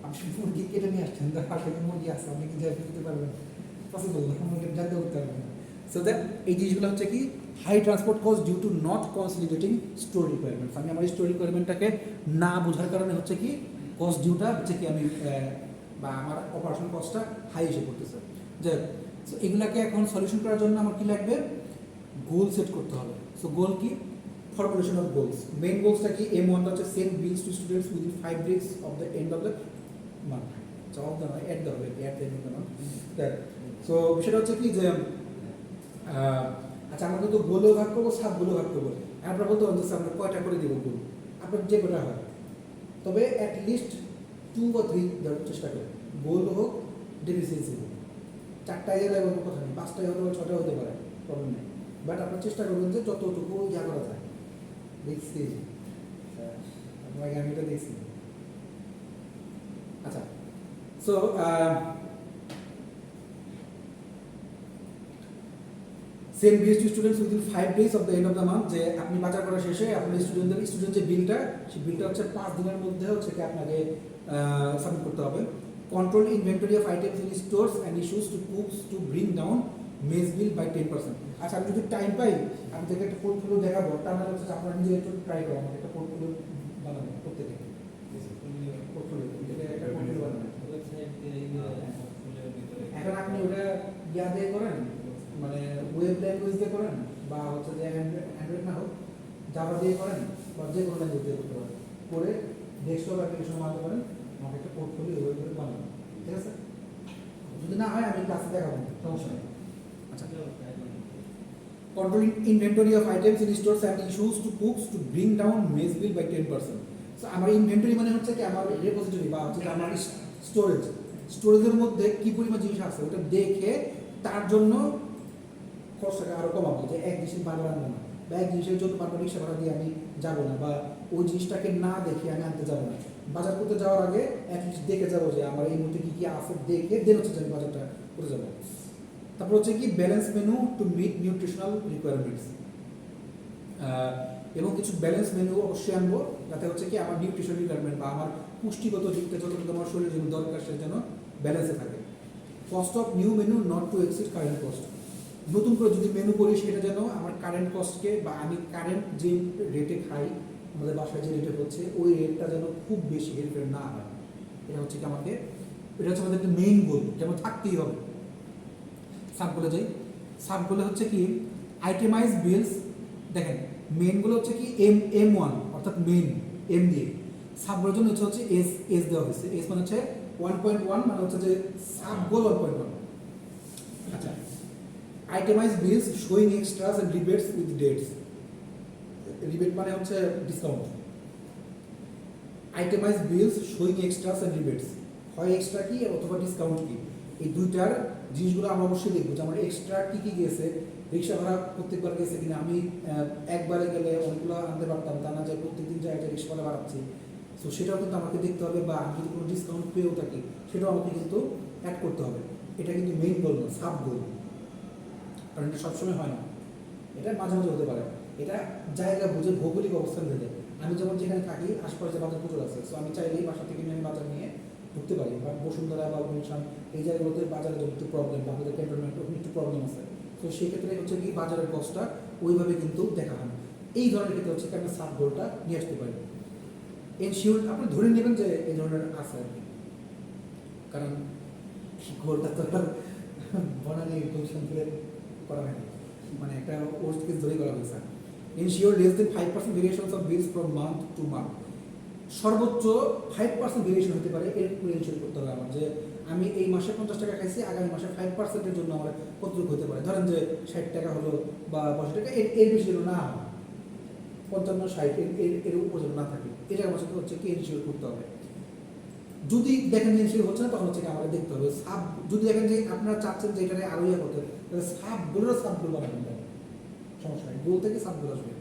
আপনি মুরগি কেটে নিয়ে আসছেন, তার পাশে মুরগি আছে, আপনি কি যাই দিতে পারবেন, পসিবল না, মুরগি জানতে করতে পারবেন না। সো দ্যাট এই জিনিসগুলো হচ্ছে কি high transport cost due to not consolidating store requirements. আমি আমার স্টোর রিকোয়ারমেন্টটাকে না বোঝার কারণে হচ্ছে কি কস্ট ডিউটা হচ্ছে কি আমি বা আমার অপারেশন কস্টটা হাই এসে পড়তেছে। যে সো এগুলাকে এখন সলিউশন করার জন্য আমার কি লাগবে, গোল সেট করতে হবে। সো গোল কি, ফর্মুলেশন অফ গোলস। মেইন গোলসটা কি, M1 হচ্ছে send bills to students within 5 days of the end of the month. So of the at the হবে at the end of the month. So বিষয়টা হচ্ছে কি যে আচ্ছা আমরা কিন্তু গোলও ভাগ করবো, সাবগুলো ভাগ করবো। আপনারা বলতে পারেন যে আমরা কয়টা করে দেবো গোল, আপনার যে কটা হয়, তবে অ্যাটলিস্ট 2 বা 3 দেওয়ার চেষ্টা করেন। গোল হোক, ডেফিসিয়েন্সি হোক, 4টায় গেলে কোনো কথা নেই, 5টায় হতে পারে, 6টায় হতে পারে, প্রবলেম নেই। বাট আপনার চেষ্টা করবেন যে যতটুকু ইয়া করা যায়। দেখছি আপনাকে আমি এটা দেখছি। আচ্ছা, so send bills to students within 5 days of the end of the month. যে আপনি বাজার করা শেষে আপনার স্টুডেন্ট যে বিলটা, সেই বিলটা হচ্ছে 5 দিনের মধ্যে হচ্ছে কি আপনাকে সাবমিট করতে হবে। Control inventory of items in stores and issues to cooks to bring down mess bill by 10%। আচ্ছা, আমি যদি টাইম পাই আমি থেকে একটা পোর্টফোলিও দেখাবো, তার মানে হচ্ছে আপনারা নিজে একটু ট্রাই করো, আমাকে একটা পোর্টফোলিও বানাবো প্রত্যেকে, পোর্টফোলিও একটা পোর্টফোলিও বানাবেন। এখন আপনি ওটা ইয়া দিয়ে করেন, মানে ওয়েব ল্যাঙ্গুয়েজ দিয়ে করেন, বা হচ্ছে যে অ্যান্ড্রয়েড না হোক জাভা দিয়ে করেন, বা যে কোনো ল্যাঙ্গুয়েজ দিয়ে করতে পারেন, করে ডেস্কটপ অ্যাপ্লিকেশন বানাতে পারেন, আমাকে একটা পোর্টফোলিও ওয়েব করে বানাবেন, ঠিক আছে? যদি না হয় আমি ক্লাসে দেখাবো, সমস্যা নেই। আচ্ছা, controlling inventory of items in stores and issues to cooks to bring down mess bill by 10%. So আমার ইনভেন্টরি মানে হচ্ছে কি আমার রেপোজিটরি বা হচ্ছে আমার স্টোরেজের মধ্যে কি পরিমাণ জিনিস আছে ওটা দেখে তার জন্য খরচটাকে আরো কমাবো, যে এক জিনিস বারবার আনবো না, বা এক জিনিসের জন্য বারবার রিক্সা ভাড়া দিয়ে আমি যাবো না, বা ওই জিনিসটাকে না দেখে আমি আনতে যাবো না। বাজার করতে যাওয়ার আগে অ্যাটলিস্ট দেখে যাবো যে আমার এই মধ্যে কি কি আছে, দেখে দেন হচ্ছে আমি বাজারটা করে যাবো। তারপর হচ্ছে কি balance menu to meet nutritional requirements, এবং কিছু ব্যালেন্স মেনু অবশ্যই আনবো যাতে হচ্ছে কি আমার নিউট্রিশন রিকোয়ারমেন্ট বা আমার পুষ্টিগত দিকটা যতটুকু আমার শরীরের জন্য দরকার সেটা যেন ব্যালেন্সে থাকে। Cost of new menu not to exceed current cost, নতুন করে যদি মেনু করি সেটা যেন আমার কারেন্ট কস্টকে বা আমি কারেন্ট যে রেটে খাই আমাদের বাসায় যে রেটে হচ্ছে ওই রেটটা যেন খুব বেশি হেরফের না হয়। এটা হচ্ছে কি আমাকে, এটা হচ্ছে আমাদের একটা মেইন গোল, যেমন থাকতেই হবে। সাবগুলো যাই, সাবগুলো হচ্ছে কি আইটেমাইজ বিলস, দেখেন মেইনগুলো হচ্ছে কি M1 অর্থাৎ মেইন এম দিয়ে, সাবগুলোর জন্য হচ্ছে এস দেওয়া হয়েছে, এস মানে হচ্ছে 1.1 মানে হচ্ছে যে সাব গোল 1.1। আচ্ছা, itemize bills showing extras and rebates with dates, rebate মানে হচ্ছে discount. Itemize bills showing extras and rebates, হয় এক্সট্রা কি অথবা ডিসকাউন্ট কি, এই দুইটার জিনিসগুলো আমরা অবশ্যই দেখবো যে আমার এক্সট্রা কী কী গেছে, রিক্সা ভাড়া প্রত্যেকবার গেছে কিনা, আমি একবারে গেলে অনেকগুলো আনতে পারতাম, তা না যে প্রত্যেকদিন জায়গায় রিক্সা ভাড়া বাড়াচ্ছি, সো সেটাও কিন্তু আমাকে দেখতে হবে, বা আমি যদি কোনো ডিসকাউন্ট পেয়েও থাকি সেটাও আমাকে কিন্তু অ্যাড করতে হবে। এটা কিন্তু মেইন গোল না, সাব গোল, কারণ এটা সবসময় হয় না, এটা মাঝে মাঝে হতে পারে। এটা জায়গা বুঝে ভৌগোলিক অবস্থান ভেদে, আমি যেমন যেখানে থাকি আশপাশে বাজার প্রচুর আছে, সো আমি চাইলেই বাসা থেকে আমি বাজার নিয়ে ঢুকতে পারি, বা বসুন্ধরা বা গুলশান এই জায়গাগুলোতে বাজারে যদি একটু প্রবলেম বা আমাদের ক্যান্টনমেন্ট একটু প্রবলেম আছে, তো সেক্ষেত্রে হচ্ছে কি বাজারের কস্টটা ওইভাবে কিন্তু দেখা হয় না। এই ধরনের ক্ষেত্রে হচ্ছে কি আমরা সাব গোলটা নিয়ে আসতে পারি। এনশিওর আপনি ধরে নেবেন যে এই ধরনের আছে আর কি, কারণ গোলটা তো বনানি গুলশান থেকে করা হয়নি, মানে একটা ওর্স্ট কেস ধরেই করা হয়েছে। Ensure less than 5% variations of bills from month to month, সর্বোচ্চ 5% ভেরিয়েশন হতে পারে, এর এনশিওর করতে হবে আমার যে আমি এই মাসে 50 টাকা খাইছি, আগামী মাসে 5%-এর জন্য আমার কতটুকু হতে পারে, ধরেন যে 60 টাকা হলো বা 65 টাকা, এর বেশি যেন না হয়, 55-60 এর উপর যেন না থাকে, এটা আমার সাথে হচ্ছে কি এনশিওর করতে হবে। যদি দেখেন যে এনশিওর হচ্ছে না তখন হচ্ছে কি আমাদের দেখতে হবে সাব, যদি দেখেন যে আপনারা চাচ্ছেন যে এটারে আরো ইয়ে করতে, তাহলে সাবগুলো বানাবেন, সমস্যা নেই, গোল থেকে সাবগুলো আসবে।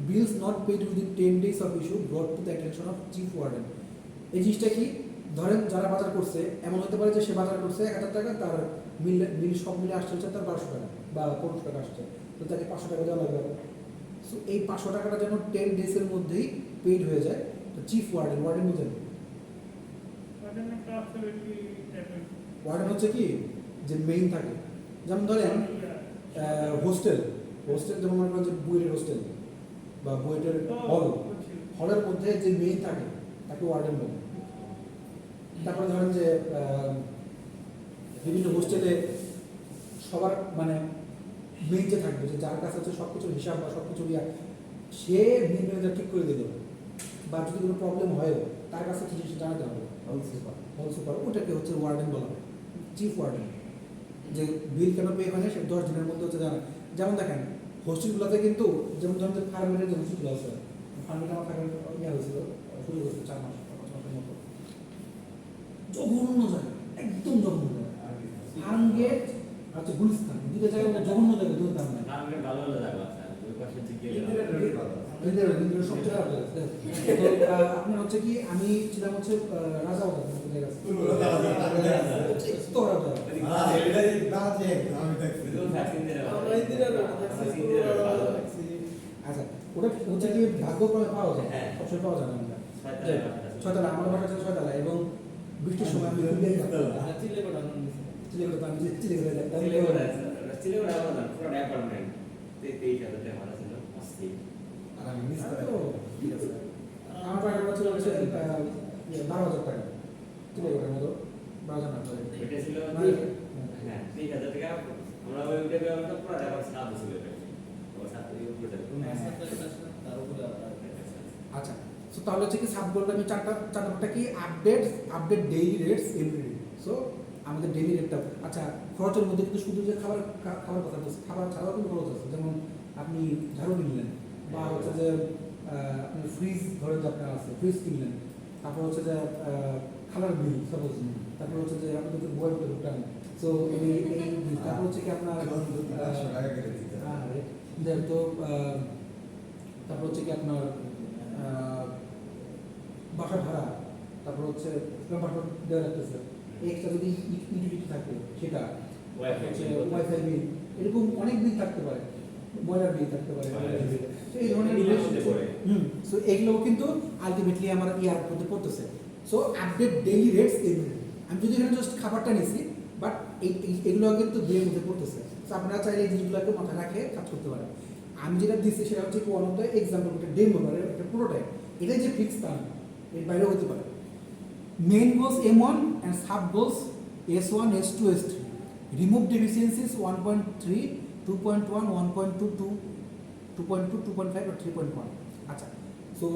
Bills not paid within 10 days of issue brought to the attention of chief warden, এই জিনিসটা কি, ধরেন যারা বাজার করছে এমন হতে পারে যে সে বাজার করছে 1000 টাকা, তার বিল সব মিলে আসছে হচ্ছে তার 1200 টাকা বা 1500 টাকা আসছে, তো তাকে 500 টাকা দেওয়া লাগবে। সো এই 500 টাকাটা যেন 10 days-এর মধ্যেই পেড হয়ে যায়, তো চিফ ওয়ার্ডেন বোঝেন, ওয়ার্ডেন হচ্ছে কি যে মেইন থাকে, যেমন ধরেন হোস্টেল যেমন মনে করেন যে বুয়েটের হোস্টেল বা বুয়েটের হলের মধ্যে যে মেইন থাকে তাকে ওয়ার্ডেন বলে। তারপরে ধরেন যে বিভিন্ন হোস্টেলে সবার মানে মেইন যে থাকবে, যে যার কাছে হচ্ছে সব কিছুর হিসাব বা সব কিছু সে মেইন ম্যানেজার ঠিক করে দিল, বা যদি কোনো প্রবলেম হয় তার কাছে কিছু জানাতে হবে, হল সুপার, ওটাকে হচ্ছে ওয়ার্ডেন বলা হয়, চিফ ওয়ার্ডেন। যে বিল কেন পে হয় না সে 10 দিনের মধ্যে হচ্ছে জানা। যেমন দেখেন হোস্টেলগুলোতে কিন্তু যেমন ধরেন যে ফার্মেটের যে হোস্টেলগুলো আছে, ফার্মেট আমার থাকার ইয়ে হয়েছিল, শুরু হয়েছিল 4 মাসের মতো, জঘন্য জায়গা, একদম জঘন্য জায়গা, ফার্মগেট আচ্ছা গুলিস্তান দুটো জায়গা জঘন্য জায়গা, দুটো দাম নাই, ফার্মগেট ভালো ভালো জায়গা আছে, ওই পাশে থেকে ইন্দিরা সবচেয়ে খারাপ জায়গা। তো আপনার হচ্ছে কি আমি ছিলাম হচ্ছে রাজাবাজার জায়গা আছে, তো খারাপ জায়গা। আচ্ছা ওটা হচ্ছে কি ভাগ্যক্রমে পাওয়া যায়, সবসময় পাওয়া যায় না। আমরা 6 তলা, আমার বাসা ছিল 6 তলা, এবং বৃষ্টির সময় আমি আমার টাকা ছিল হচ্ছে 12,000 টাকা, 12,000 মতো, 12,000 না এটা ছিল হ্যাঁ 3000 টাকা, আমরা ওই উঠে গেলাম তো পুরো টাকা সাথ ছিল এটা, ও সাথে উপরে তার উপরে আচ্ছা। সো তাহলে হচ্ছে কি সাবগোলটা আমি চারটা কি update daily rates every. So আমাদের ডেইলি রেটটা, আচ্ছা খরচের মধ্যে কিন্তু শুধু যে খাবার কথা বলছি, খাবার ছাড়াও কিন্তু খরচ আছে, যেমন আপনি ঝাড়ু কিনলেন, বা হচ্ছে যে আপনি ফ্রিজ ধরে যে আপনার আছে ফ্রিজ কিনলেন, তারপর হচ্ছে যে খাবার বিল সাপোজ, তারপর হচ্ছে যে আপনাদের বই করে ঢুকলেন, সো তারপর হচ্ছে কি আপনার তো তারপর হচ্ছে কি আপনার বাসা ভাড়া, তারপর হচ্ছে বাসা দেওয়া লাগতেছে, এক্সট্রা যদি ইউটিলিটি থাকে সেটা, ওয়াইফাই বিল, এরকম অনেক বিল থাকতে পারে, বয়লার বিল থাকতে পারে, তো এই ধরনের সো এগুলো কিন্তু আলটিমেটলি আমার ইয়ার মধ্যে পড়তেছে। So update daily rates every, আমি যদি এখানে জাস্ট খাবারটা নিছি, বাট এগুলো কিন্তু বিলের মধ্যে পড়তেছে। সো আপনারা চাইলে এই জিনিসগুলোকে মাথায় রাখে কাজ করতে পারেন। আমি যেটা দিচ্ছি সেটা হচ্ছে ওয়ান অফ দ্য এক্সাম্পল, একটা ডেমো মানে একটা প্রোটোটাইপ, এটাই যে ফিক্স তা না, এর বাইরেও হতে পারে। Main goals M1 and sub goals S1, S2, S3. Remove deficiencies 1.3, 2.1, 1.2, 2.2, 2.5 or 3.1. আচ্ছা, সো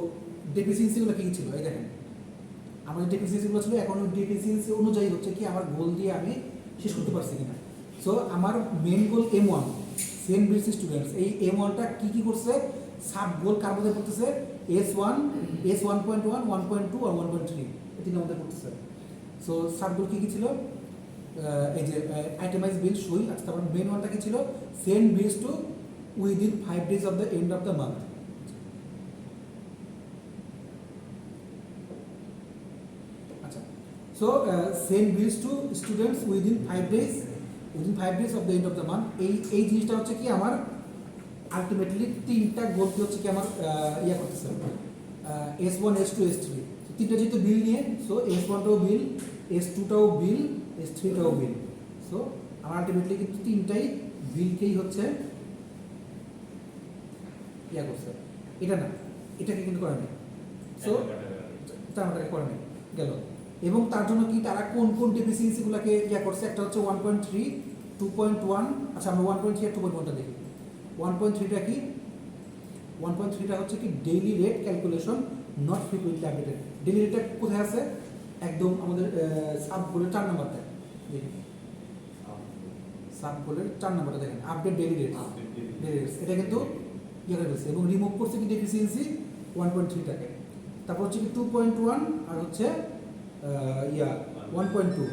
ডেফিসিয়েন্সিগুলো কী ছিল এই দেখেন, আমাদের ডেফিসিয়েন্সিগুলো ছিল, এখন ওই ডেফিসিয়েন্সি অনুযায়ী হচ্ছে কি আমার গোল দিয়ে আমি শেষ করতে পারছি কিনা। সো আমার main goal M1, sent bridge students, এই M1টা কী কী করছে, সাব গোল কার মধ্যে করতেছে, S1, S1.1, 1.2 আর 1.3 তিনটার মধ্যে করতেছে। সো সাবগুলো কী কী ছিল, এই যে আইটেমাইজ বিল সই। আচ্ছা, তারপর মেন ওয়ানটা কী ছিল, send bills to within 5 days of the end of the month. আচ্ছা, so send bills to students within 5 days of the end of the month. এই জিনিসটা হচ্ছে কি আমার আলটিমেটলি তিনটা গোলকে হচ্ছে কি আমার ইয়া করতেছে, S1, S2, S3 তিনটা যেহেতু বিল নিয়ে, সো S1টাও বিল, S2টাও বিল, S3টাও বিল। সো আমার আলটিমেটলি কিন্তু তিনটাই বিলকেই হচ্ছে ইয়া করছে, এটা না, এটাকে কিন্তু করে নেই। সো তারটাকে করে নেই গেল। এবং তার জন্য কি তারা কোন কোন ডেফিসিয়েন্সিগুলোকে ইয়া করছে, একটা হচ্ছে 1.3, 2.1। আচ্ছা, আমরা 1.3 আর 2.1টা দেখি। 1.3টা কি, 1.3টা হচ্ছে কি daily rate calculation not frequently updated. Daily রেটটা কোথায় আছে, একদম আমাদের সাব গোলের 4 নম্বরটা দেখি, সাব গোলের 4 নম্বরটা দেখেন, আপডেট ডেইলি রেট, এটা কিন্তু ইয়ে করে ফেলছে এবং রিমুভ করছে কি ডেফিসিয়েন্সি 1.3টাকে। তারপর হচ্ছে কি 2.1 আর হচ্ছে 1.2।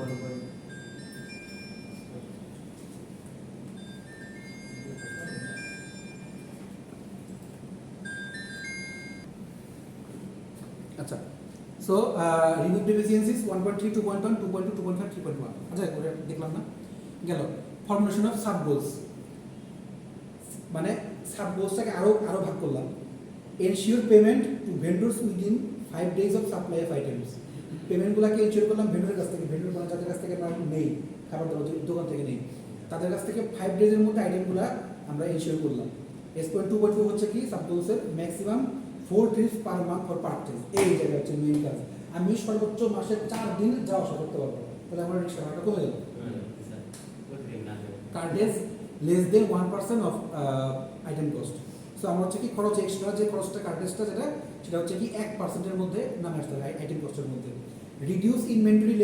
আচ্ছা, সো রিমুভ ডেফিসিয়েন্সিস 1.3, 2.1, 2.2, 2.5, 3.1। আচ্ছা, দেখলাম না গেল। ফর্মুলেশন অফ সাব গোলস, মানে সাব গোলসটাকে আরো ভাগ করলাম। Ensure payment to vendors within 5 days of supply of items. পেমেন্টগুলোকে এনশিওর করলাম ভেন্ডরের কাছ থেকে, ভেন্ডর মানে যাদের কাছ থেকে আমরা নেই খাবার দাবার দোকান থেকে নেই, তাদের কাছ থেকে 5 days এর মধ্যে আইটেমগুলো আমরা এনশিওর করলাম। S.2.2 হচ্ছে কি সাব গোলসের maximum 4 trips per month for purchase. এই জায়গায় হচ্ছে মেইন কাজ, আমি সর্বোচ্চ মাসে 4 দিন যাওয়া আসা করতে পারবো, তাহলে আমার রিক্সা ভাড়াটা কমে যাবে। Cartage less than 1% of item cost. So আমার হচ্ছে কি খরচ এক্সট্রা যে খরচটা কার্ডেজটা সেটা হচ্ছে কি 1%-এর মধ্যে নামে আসতে হবে আইটেম কস্টের মধ্যে। Reduce inventory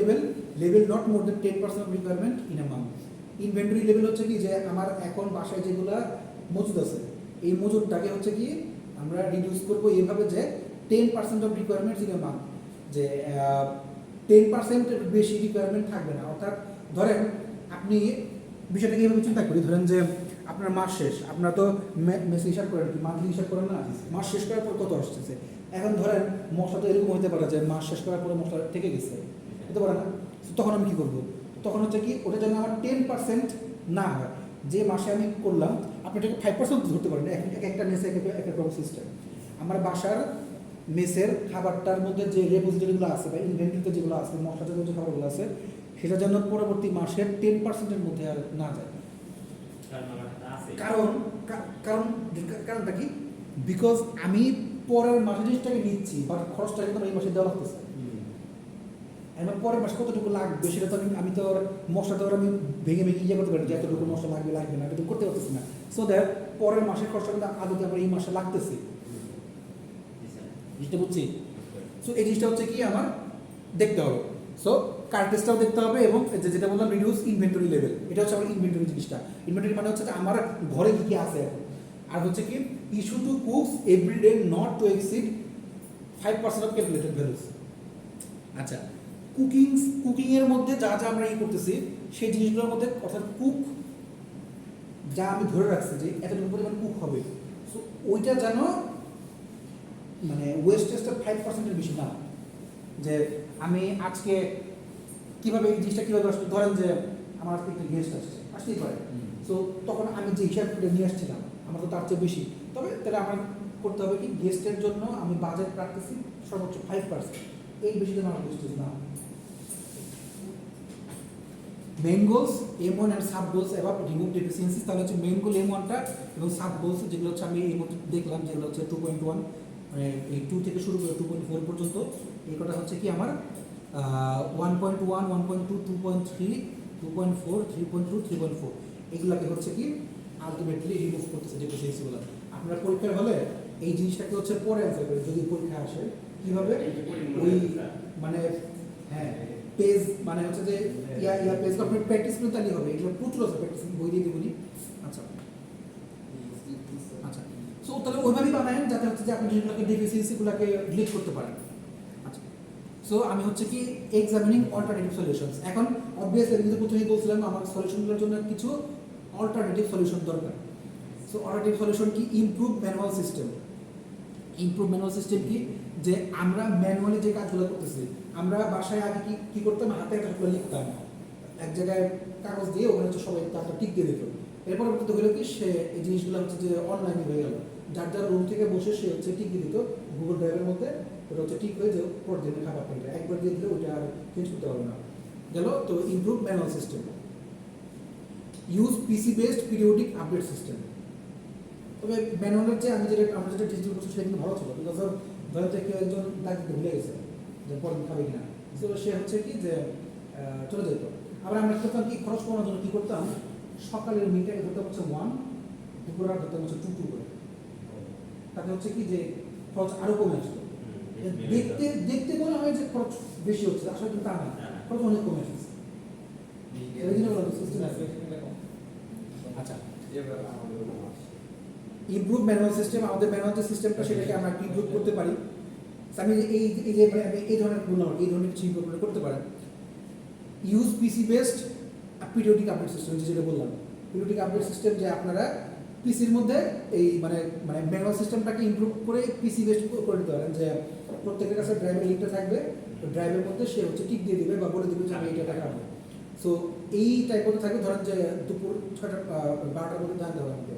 level not more than 10% of requirement in a month. Inventory level হচ্ছে কি যে আমার এখন বাসায় যেগুলো মজুদ আছে এই মজুদটাকে হচ্ছে কি আমরা রিডিউস করবো এইভাবে যে 10% of requirements in a month, যে 10% বেশি রিকোয়ারমেন্ট থাকবে না। অর্থাৎ ধরেন আপনি বিষয়টাকে এইভাবে চিন্তা করি, ধরেন যে আপনার মাস শেষ, আপনারা তো মেসে হিসাব করেন, মান্থলি হিসাব করেন না, মাস শেষ করার পর কত আসতেছে। এখন ধরেন মশলা তো এরকম হতে পারে যে মাস শেষ করার পরে মশলা থেকে গেছে, হতে পারে না। তখন আমি কী করবো, তখন হচ্ছে কি ওটা যেন আমার 10% না হয়, যে মাসে আমি করলাম আপনি এটাকে 5% ধরতে পারেন। একটা মেসে এক এক রকম সিস্টেম। আমার বাসার মেসের খাবারটার মধ্যে যে রেপোজিটরিগুলো আছে বা ইনভেন্টরিতে যেগুলো আছে, মশলাতে যে খাবারগুলো আছে, সেটা যেন পরবর্তী মাসের 10%-এর মধ্যে আর না যায়। কারণটা কি, বিকজ আমি পরের মাসে জিনিসটাকে নিচ্ছি বাট খরচটা কিন্তু এই মাসে দেওয়া লাগতেছে। আমার পরের মাসে কতটুকু লাগবে সেটা তো আমি তো মশলা তো আমি ভেঙে ইয়ে করতে পারি যে এতটুকু মশলা লাগবে না, এটা তো করতে পারতেছি না। সো দ্যাট পরের মাসের খরচটা কিন্তু আদতে আমার এই মাসে লাগতেছে, জিনিসটা বুঝছি। সো এই জিনিসটা হচ্ছে কি আমার দেখতে হবে। সো কার্টেজটাও দেখতে হবে এবং যেটা বললাম রিডিউস ইনভেন্টরি লেভেল, এটা হচ্ছে আমার ইনভেন্টরি জিনিসটা। ইনভেন্টরি মানে হচ্ছে আমার ঘরে কী কী আছে এখন। আর হচ্ছে কি issue to cooks every day not to exceed 5% of calculated values. আচ্ছা, কুকিংয়ের মধ্যে যা যা আমরা করতেছি সেই জিনিসগুলোর মধ্যে, অর্থাৎ কুক যা আমি ধরে রাখছি যে এতটুকু পরিমাণ কুক হবে, সো ওইটা যেন মানে ওয়েস্টেজটা 5%-এর বেশি না। যে আমি আজকে কীভাবে এই জিনিসটা কীভাবে আসলে, ধরেন যে আমার একটা গেস্ট আসছে, আসতেই পারে। সো তখন আমি যে হিসাব করে নিয়ে আসছিলাম আমার তো তার চেয়ে বেশি, তবে তাহলে আমার করতে হবে কি গেস্টের জন্য আমি বাজেট রাখতেছি সর্বোচ্চ 5%, এই বেশি যেন আমার গেস্ট না। Main goals M1 and sub goals এবং রিমুভ ডেফিসিয়েন্সিস, তাহলে হচ্ছে মেইন গোল M1টা এবং সাব গোলস যেগুলো হচ্ছে আমি এই মধ্যে দেখলাম যেগুলো হচ্ছে 2.1 মানে এই 2 থেকে শুরু করে 2.4 পর্যন্ত, এই কটা হচ্ছে কি আমার 1.1, 1.2, 2.3, 2.4, 3.2, 3.4 এগুলোকে হচ্ছে কি আলটিমেটলি রিমুভ করতেছে ডেফিসিয়েন্সিগুলো। আপনারা পরীক্ষার হলে এই জিনিসটাকে হচ্ছে পরে অ্যান্সার করেন যদি পরীক্ষা আসে কীভাবে ওই মানে হ্যাঁ পেজ মানে হচ্ছে যে ইয়া পেজ আপনি প্র্যাকটিস করতে তাহলেই হবে, এগুলো প্রচুর আছে প্র্যাকটিস বই দিয়ে দেবনি। আচ্ছা আচ্ছা, সো তাহলে ওইভাবেই বানায়েন যাতে হচ্ছে যে আপনি যেগুলোকে ডেফিসিয়েন্সিগুলোকে ডিলিট করতে পারেন। আচ্ছা, সো আমি হচ্ছে কি এক্সামিনিং অল্টারনেটিভ সলিউশনস, এখন অবভিয়াসলি আমি কিন্তু প্রথমেই বলছিলাম আমার সলিউশনগুলোর জন্য কিছু অল্টারনেটিভ সলিউশন দরকার। সো অল্টারনেটিভ সলিউশন কি improve manual system. Improve manual system কি যে আমরা ম্যানুয়ালি যে কাজগুলো করতেছি, আমরা বাসায় আগে কি করতাম, হাতে কাজগুলো লিখতাম এক জায়গায় কাগজ দিয়ে, ওখানে হচ্ছে সবাই তারপর টিক দিয়ে দিত। এরপর পরবর্তীতে হলো কি সে এই জিনিসগুলো হচ্ছে যে অনলাইনে হয়ে গেল, যার যার রুম থেকে বসে সে হচ্ছে টিক দিয়ে দিত গুগল ড্রাইভের মধ্যে, ওটা হচ্ছে ঠিক হয়ে যে পরের দিনের খাবার পেয়ে একবার দিয়ে দিলে ওইটা আর চেঞ্জ করতে পারবে না গেল। তো ইমপ্রুভ ম্যানুয়াল সিস্টেম। ইউজ পিসি বেসড পিরিয়ডিক আপডেট সিস্টেম। তবে ম্যানুয়ালের যে আমরা যেটা ডিজিটাল করছি সেটা কিন্তু ভালো ছিল, বিকজ ধরো কেউ একজন ডাক দিতে ভুলে গেছে যে পরের খাবে কিনা, তো সে হচ্ছে কি যে চলে যেত। আবার আমরা করতাম কি খরচ কমানোর জন্য কী করতাম, সকালের মিটারে ধরতাম হচ্ছে 1, দুপুরের ধরতাম হচ্ছে 2 করে, তাতে হচ্ছে কি যে খরচ আরও কমে আসতো। দেখতে দেখতে মনে হয় যে খরচ বেশি হচ্ছে, আসলে কিন্তু তা না, খরচ অনেক কমে আসছে। আচ্ছা, ইমপ্রুভ ম্যানুয়াল সিস্টেম, আমাদের ম্যানুয়াল যে সিস্টেমটা সেটাকে আমরা ইমপ্রুভ করতে পারি। আমি এই যে আমি এই ধরনের বললাম এই ধরনের কিছু ইমপ্রুভ করতে পারেন। ইউজ পিসি বেসড পিরিয়ডিক আপডেট সিস্টেম, যেটা বললাম পিরিয়ডিক আপডেট সিস্টেম, যে আপনারা পিসির মধ্যে এই মানে মানে ম্যানুয়াল সিস্টেমটাকে ইমপ্রুভ করে পিসি বেসড করে দিতে পারেন, যে প্রত্যেকের কাছে ড্রাইভের লিঙ্কটা থাকবে, তো ড্রাইভের মধ্যে সে হচ্ছে টিক দিয়ে দিবে বা বলে দিবে যে আমি এইটা দেখাবো। সো এই টাইপের থাকবে, ধরেন যে দুপুর 6টা 12টার মধ্যে জানতে হবে আমাকে,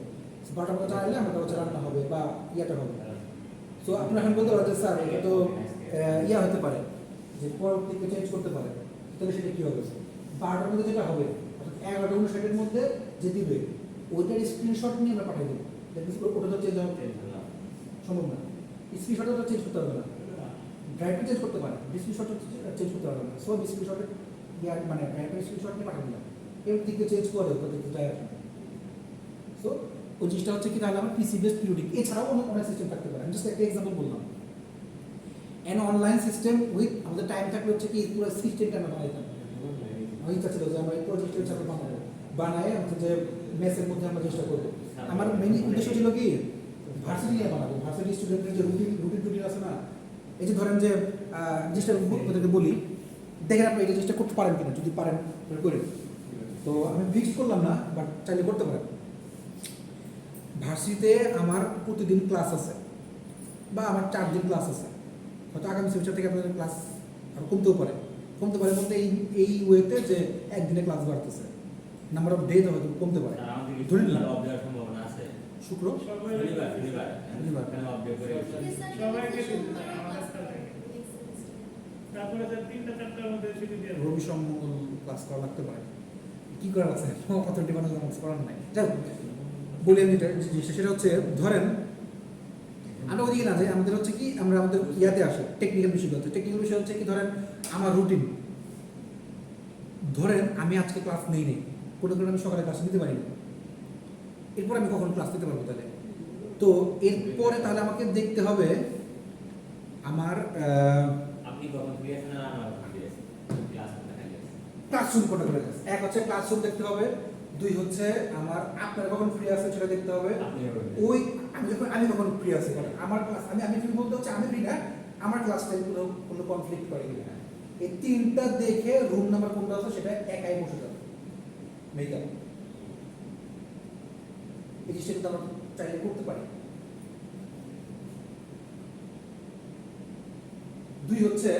12টার মধ্যে জানালে আমাদের হচ্ছে রান্না হবে বা ইয়াটা হবে। সো আপনি এখন বলতে পারেন স্যার এটা তো ইয়া হতে পারে যে পরবর্তীতে চেঞ্জ করতে পারে, তাহলে সেটা কী হবে? 12টার মধ্যে যেটা হবে অর্থাৎ 11:59 মধ্যে যে দিবে ওইটার স্ক্রিনশট নিয়ে আমরা পাঠিয়ে দেবো, ওটা তো চেঞ্জ হবে সম্ভব না, স্ক্রিনশটটা তো চেঞ্জ করতে হবে না, ড্রাইভটা চেঞ্জ করতে পারে, স্ক্রিনশটটা চেঞ্জ করতে পারবে না। সো স্ক্রিনশটে মানে ড্রাইভের স্ক্রিনশট নিয়ে পাঠিয়ে দিলাম, এর দিকে চেঞ্জ করে ওটা দেখতে চাই। সো ওই জিনিসটা হচ্ছে কি তাহলে আমার পিসি বেসড পিরিয়ডিক, এছাড়াও অনেক সিস্টেম থাকতে পারে, আমি জাস্ট একটা এক্সাম্পল বললাম। অ্যান অনলাইন সিস্টেম উইথ আমাদের টাইম থাকলে হচ্ছে কি পুরো সিস্টেমটা আমরা বানাইতাম, আমার ইচ্ছা ছিল যে আমরা এই প্রজেক্টের সাথে বানাবো, বানায় হচ্ছে যে মেসের মধ্যে আমরা চেষ্টা করবো। আমার মেইন উদ্দেশ্য ছিল কি ভার্সিটি নিয়ে বানাবো, ভার্সিটি স্টুডেন্টের যে রুটিন আছে না, এই যে ধরেন যে জিনিসটা ওদেরকে বলি দেখেন আপনি এই জিনিসটা করতে পারেন কিনা, যদি পারেন করেন। তো আমি ফিক্স করলাম না, বাট চাইলে করতে পারেন। ভার্সিটিতে আমার প্রতিদিন ক্লাস আছে বা আমার 4 দিন ক্লাস আছে, হয়তো আগামী সেমিস্টার থেকে আপনাদের ক্লাস আর কমতে পারে বলতে এই ওয়েতে যে একদিনে ক্লাস বাড়তেছে, নাম্বার অফ ডে হয়তো কমতে পারে, ধরে নিলাম সম্ভাবনা আছে শুক্র শনিবার রবি সোম মঙ্গল ক্লাস করা লাগতে পারে, কি করার আছে অথরিটি বানানো করার নাই। যাই বলি আমি জিনিসটা, সেটা হচ্ছে ধরেন আমরা ওদিকে না যাই, আমাদের হচ্ছে কি আমরা আমাদের ইয়াতে আসি টেকনিক্যাল বিষয়গুলোতে। টেকনিক্যাল বিষয় হচ্ছে কি ধরেন আমার রুটিন, ধরেন আমি আজকে ক্লাস নেই কোনো কারণে আমি সকালে ক্লাস নিতে পারি না, এরপর আমি কখন ক্লাস নিতে পারবো তাহলে? তো এরপরে তাহলে আমাকে দেখতে হবে আমার আপনি কখন ফ্রি আছেন আর আমার কখন ফ্রি আছি, ক্লাসরুম কোনটা করে গেছে। এক হচ্ছে ক্লাসরুম দেখতে হবে, 2 হচ্ছে আমার আপনার কখন ফ্রি আছে সেটা দেখতে হবে, ওই আমি কখন ফ্রি আছি আমার ক্লাস আমি ফ্রি বলতে হচ্ছে আমি ফ্রি না, আমার ক্লাস টাইম কোনো কনফ্লিক্ট করে কিনা, এই 3টা দেখে রুম নাম্বার কোনটা আছে সেটা একাই বসে যাবে মেকআপ। এই জিনিসটা কিন্তু আমরা চাইলে করতে পারি। 2 হচ্ছে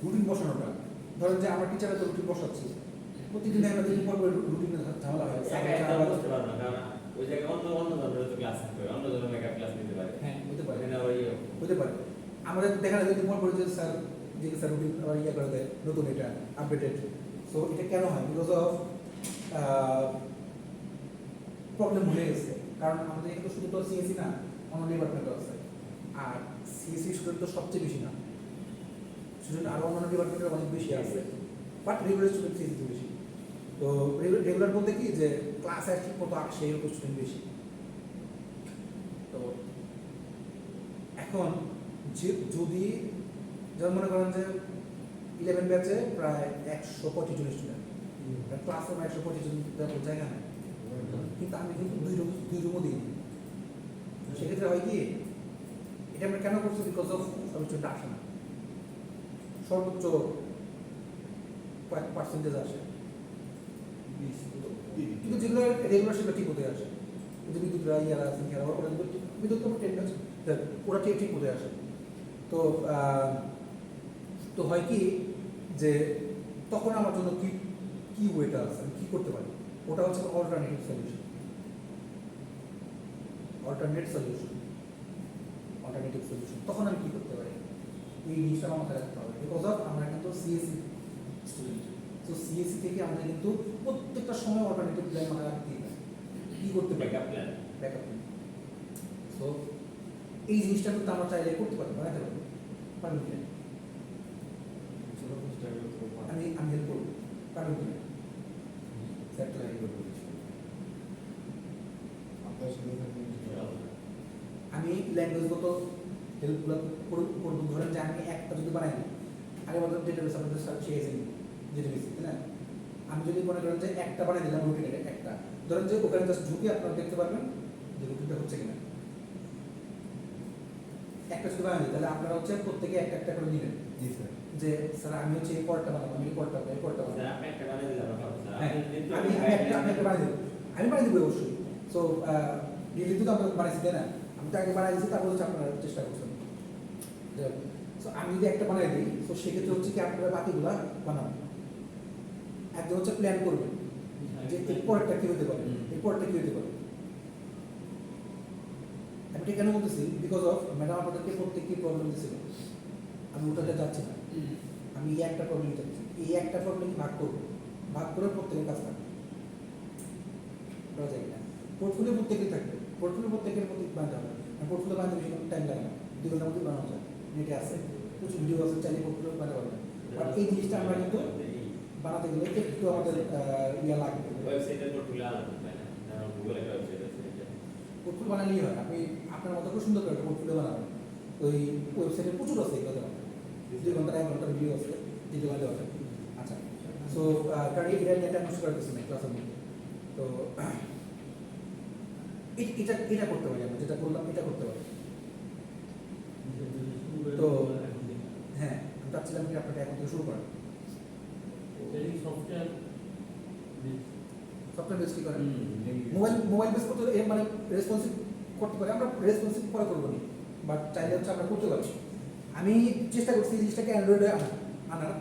রুটিন বসানোটা ধরেন যে আমার টিচাররা তো রুটিন বসাচ্ছি প্রতিদিন আমরা দিন পর রুটিনে ঝামেলা হয় একা একা বুঝতে পারবো না, কারণ ওই জায়গায় অন্য ধরনের তো ক্লাস থাকবে, অন্য ধরনের মেকআপ ক্লাস নিতে পারে। হ্যাঁ হতে পারে এখানে আবার ইয়ে হতে পারে আমাদের দেখা যায় যে মনে করে যে স্যার রুটিন আবার ইয়ে করে দেয় নতুন এটা আপডেটেড। সো এটা কেন হয় বিকজ অফ প্রবলেম হয়ে গেছে, কারণ আমাদের এখানে শুধু তো সিএসসি না, অন্য ডিপার্টমেন্টও আছে, আর সিএসসি স্টুডেন্ট তো সবচেয়ে বেশি না, স্টুডেন্ট আরও অন্যান্য ডিপার্টমেন্টের অনেক বেশি আছে, বাট রেগুলার স্টুডেন্ট সিএসসি বেশি। তো রেগুলার বলতে কি যে ক্লাসে ঠিক মতো আসে এরকম স্টুডেন্ট বেশি। তো এখন যে যদি যেমন মনে করেন যে 11 ব্যাচে প্রায় 125 জন স্টুডেন্ট, ক্লাসে 125 জন জায়গা নেই, কিন্তু আমি কিন্তু দুই রুমও দিই। সেক্ষেত্রে হয় কি এটা আমরা কেন করছি বিকজ অফ সব স্টুডেন্ট আসে না, সর্বোচ্চ কয়েক পার্সেন্টেজ আসে, কিন্তু যেগুলো রেগুলার সেগুলো ঠিক হতে আসে, কিন্তু বিদ্যুৎরা ইয়ারা আছেন খেলা ওরা বিদ্যুৎ তো টেন্ডেন্স ওরা ঠিক হতে আসে। তো তো হয় কি যে তখন আমার জন্য কি কি ওয়েটা আছে, আমি কী করতে পারি, ওটা হচ্ছে অল্টারনেটিভ সলিউশন। তখন আমি কী করতে পারি, এই জিনিসটা আমার মাথায় রাখতে হবে, বিকজ অফ আমরা কিন্তু সিএসসি স্টুডেন্ট। তো সিএসসি থেকে আমাদের কিন্তু প্রত্যেকটা সময় অল্টারনেটিভ প্ল্যান মাথায় রাখতেই হবে, কী করতে পারি, ব্যাকআপ প্ল্যান। সো এই জিনিসটা কিন্তু আমরা চাইলে করতে পারি, বানাতে পারি, পারবেন কিনা? আমি হেল্প করবো, পারবেন কিনা? স্যারটা হেল্প করবো। আমি ল্যাঙ্গুয়েজগত হেল্পগুলো করবো। ধরেন যে আমি একটা যদি বানাই দিই, আগে বলতে ডেটাবেস আপনাদের শিখেছেন ডেটাবেস, তাই না? আমি যদি মনে করেন যে একটা বানাই দিলাম রুটিনের একটা, ধরেন যে ওখানে জাস্ট ঢুকে আপনারা দেখতে পারবেন যে রুটিনটা হচ্ছে কিনা। একটা যদি বানাই দিই তাহলে আপনারা হচ্ছে প্রত্যেকে একটা একটা করে নিবেন যে স্যার আমি হচ্ছে এই পড়টা বানাবো, আমি এই পড়টা বানাবো। স্যার আপনি একটা বানিয়ে দিলে আমরা পাবো স্যার। হ্যাঁ, আপনি একটা বানিয়ে দেবো, আমি বানিয়ে দেবো অবশ্যই। সো ডিলিট তো আমরা বানাইছি, তাই না? আমি তো আগে বানাই দিয়েছি, তারপর হচ্ছে আপনারা চেষ্টা করছেন। সো আমি যদি একটা বানাই দিই, তো সেক্ষেত্রে হচ্ছে কি আপনারা বাকিগুলা বানাবো, একদম হচ্ছে প্ল্যান করবেন যে এর পরেরটা কী হতে পারে, এর পরেরটা কী হতে পারে। আমি এটা কেন বলতেছি, বিকজ অফ ম্যাডাম আপনাদেরকে প্রত্যেকটি প্রবলেম দিয়েছিল, আমি ওটাতে যাচ্ছি না, আমি এই একটা প্রবলেম চাচ্ছি, এই একটা প্রবলেম ভাগ করে প্রত্যেকের কাজ থাকবে, করা যায় কিনা? পোর্টফোলিও প্রত্যেকের থাকবে, পোর্টফোলিও প্রত্যেকের প্রতি বানাতে হবে, পোর্টফোলিও বানাতে বেশি টাইম লাগে না, 2 ঘন্টার মধ্যে বানানো যায়, নেটে আছে প্রচুর ভিডিও আছে, চাইলে পোর্টফোলিও বানাতে পারবেন। বাট এই জিনিসটা আমরা কিন্তু বানাতে গেলে একটু আমাদের ইয়া লাগবে, ওয়েবসাইটের পোর্টফোলিও আলাদা তাই না? যেমন গুগল একটা ওয়েবসাইট আছে এটা। পোর্টফোলিও বানালেই হয়, আপনি আপনার মতো করে সুন্দর করে একটা পোর্টফোলিও বানাবেন। ওই ওয়েবসাইটে প্রচুর আছে এই কথা, 2 ঘন্টা 1 ঘন্টার ভিডিও আছে, যেটা বানাতে হবে। আচ্ছা, সো কারণ এটা নিয়ে একটা নষ্ট করে দিচ্ছি না ক্লাসের মধ্যে। তো এটা করতে পারি, আমরা যেটা করলাম এটা করতে পারি। তো হ্যাঁ, আমি চাচ্ছিলাম কি আপনাকে এখন থেকে শুরু করেন। সফটওয়্যার বেস কি করেন? মোবাইল বেস করতে মানে রেসপন্সিভ করতে পারি, আমরা রেসপন্সিভ পরে করবো না, বাট চাইলে হচ্ছে আমরা করতে পারি। আমি চেষ্টা করছি এই জিনিসটাকে অ্যান্ড্রয়েডে আনার,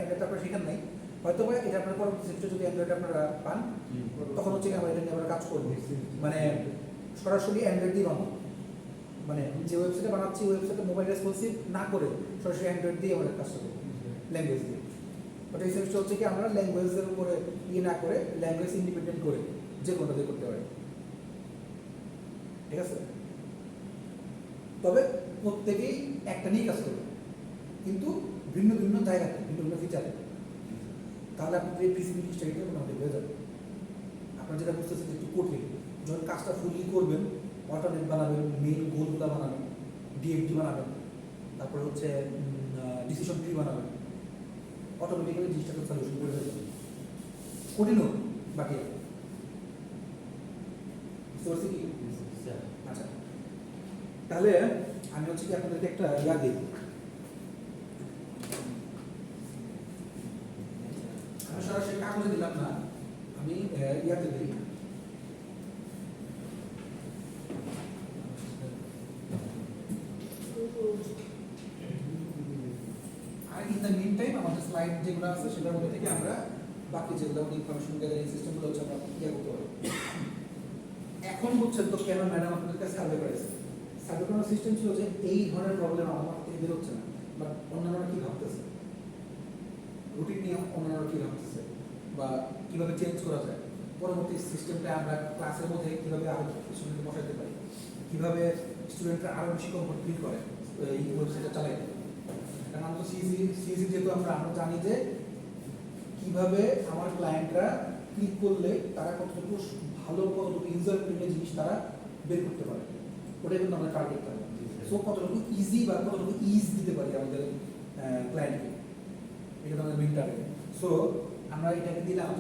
এটা আপনারা শেখার নাই হয়তো বা, এটা আপনার পরবর্তী সেক্টরে যদি অ্যান্ড্রয়েডে আপনারা পান তখন হচ্ছে আমরা এটা নিয়ে আমরা কাজ করবো, মানে সরাসরি অ্যান্ড্রয়েড দিয়ে বানাবো, মানে যে ওয়েবসাইটে বানাচ্ছি ওয়েবসাইটে মোবাইল রেসপন্সিভ না করে সরাসরি অ্যান্ড্রয়েড দিয়ে আমরা কাজটা করবো, ল্যাঙ্গুয়েজ দিয়ে। বাট এই সেমিস্টার হচ্ছে কি আমরা ল্যাঙ্গুয়েজের উপরে ইয়ে না করে ল্যাঙ্গুয়েজ ইন্ডিপেন্ডেন্ট করে যে কোনোটা দিয়ে করতে পারি, ঠিক আছে? তবে প্রত্যেকেই একটা নিয়ে কাজ করবে, কিন্তু ভিন্ন ভিন্ন জায়গাতে ভিন্ন ভিন্ন ফিচারে, তাহলে আপনি এই ফিজিবিলিটি স্টাডিটা মোটামুটি হয়ে যাবে। আপনার যেটা বুঝতেছেন একটু কঠিন, যখন কাজটা ফুললি করবেন, অল্টারনেট বানাবেন, মেইন গোলগুলো বানাবেন, ডিএফডি বানাবেন, তারপরে হচ্ছে ডিসিশন ট্রি বানাবেন, অটোমেটিক্যালি জিনিসটাকে সলিউশন করে ফেলবেন। কঠিনও বাকি আছে, বুঝতে পারছি কি? আচ্ছা, তাহলে আমি হচ্ছে কি আপনাদেরকে একটা ইয়া দিই, আমি সরাসরি কাগজে দিলাম না, আমি ইয়াতে দিই। আর কি ইন দ্য মিন টাইম আমাদের স্লাইড যেগুলো আছে সেটার মধ্যে থেকে আমরা বাকি যেগুলো আমাদের ইনফরমেশন গ্যাদারিং সিস্টেমগুলো হচ্ছে আমরা ইয়ে করতে পারি। এখন বুঝছেন তো কেন ম্যাডাম আপনাদেরকে সার্ভে করেছে। সার্ভে করার সিস্টেম ছিল যে এই ধরনের প্রবলেম আমার মাথা থেকে বেরোচ্ছে না, বাট অন্যান্যরা কী ভাবতেছে, রুটিন নিয়ে অন্যান্যরা কী ভাবতেছে বা কীভাবে চেঞ্জ করা যায়, পরবর্তী সিস্টেমটা আমরা ক্লাসের মধ্যে কীভাবে আরও স্টুডেন্টকে বসাতে পারি, কীভাবে স্টুডেন্টরা আরও বেশি কমফোর্ট ফিল করে এই ওয়েবসাইটটা চালাইতে। কারণ আমরা তো সিএসি যেহেতু আমরা জানি যে কীভাবে আমার ক্লায়েন্টরা ক্লিক করলে তারা কতটুকু ভালো কতটুকু ইউজার ফ্রেন্ডলি জিনিস তারা বের করতে পারে, ওটাই কিন্তু আমরা টার্গেট করবো। সো কতটুকু ইজি বা কতটুকু ইজ দিতে পারি আমাদের ক্লায়েন্টকে, এটা তো আমাদের মেইন টার্গেট। সো আমরা এটাকে দিলাম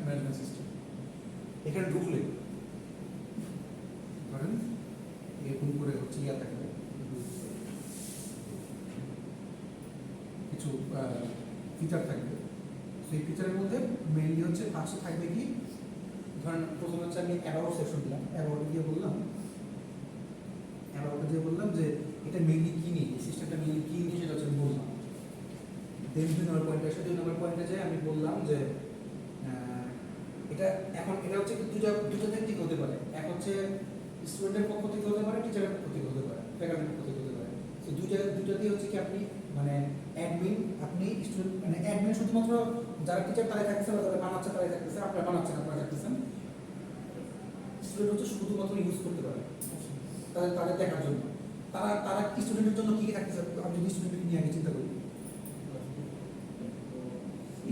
ম্যানেজমেন্ট সিস্টেম। এখানে ঢুকলে ধরেন এরকম করে হচ্ছে ইয়া থাকবে, কিছু ফিচার থাকবে। সেই ফিচারের মধ্যে মেইনলি হচ্ছে ফার্স্টে থাকবে কি, ধরেন প্রথমে হচ্ছে আমি অ্যাবাউট সেকশন দিলাম, অ্যাবাউট দিয়ে বললাম যে এটা মেইনলি কী নিয়ে, এই সিস্টেমটা মেইনলি কী নিয়ে সেটা হচ্ছে আমি বললাম। দেন 2 নম্বর পয়েন্টে আসে, 2 নম্বর পয়েন্টে যে আমি বললাম যে এটা এখন এটা হচ্ছে দুটো দিক হতে পারে, এক হচ্ছে স্টুডেন্টের পক্ষ থেকে হতে পারে, টিচারের পক্ষ থেকে হতে পারে, ফ্যাকাল্টির পক্ষ থেকে হতে পারে। তো দুটাতেই হচ্ছে কি আপনি মানে অ্যাডমিন, আপনি স্টুডেন্ট মানে অ্যাডমিন শুধুমাত্র যারা টিচার তারাই থাকছে বা যারা বানাচ্ছে তারাই থাকতেছে, আপনারা বানাচ্ছেন আপনারা থাকতেছেন। স্টুডেন্ট হচ্ছে শুধুমাত্র ইউজ করতে পারে তাদের দেখার জন্য। তারা স্টুডেন্টের জন্য কী কী থাকতেছে, আমি যদি স্টুডেন্টকে নিয়ে আগে চিন্তা করি,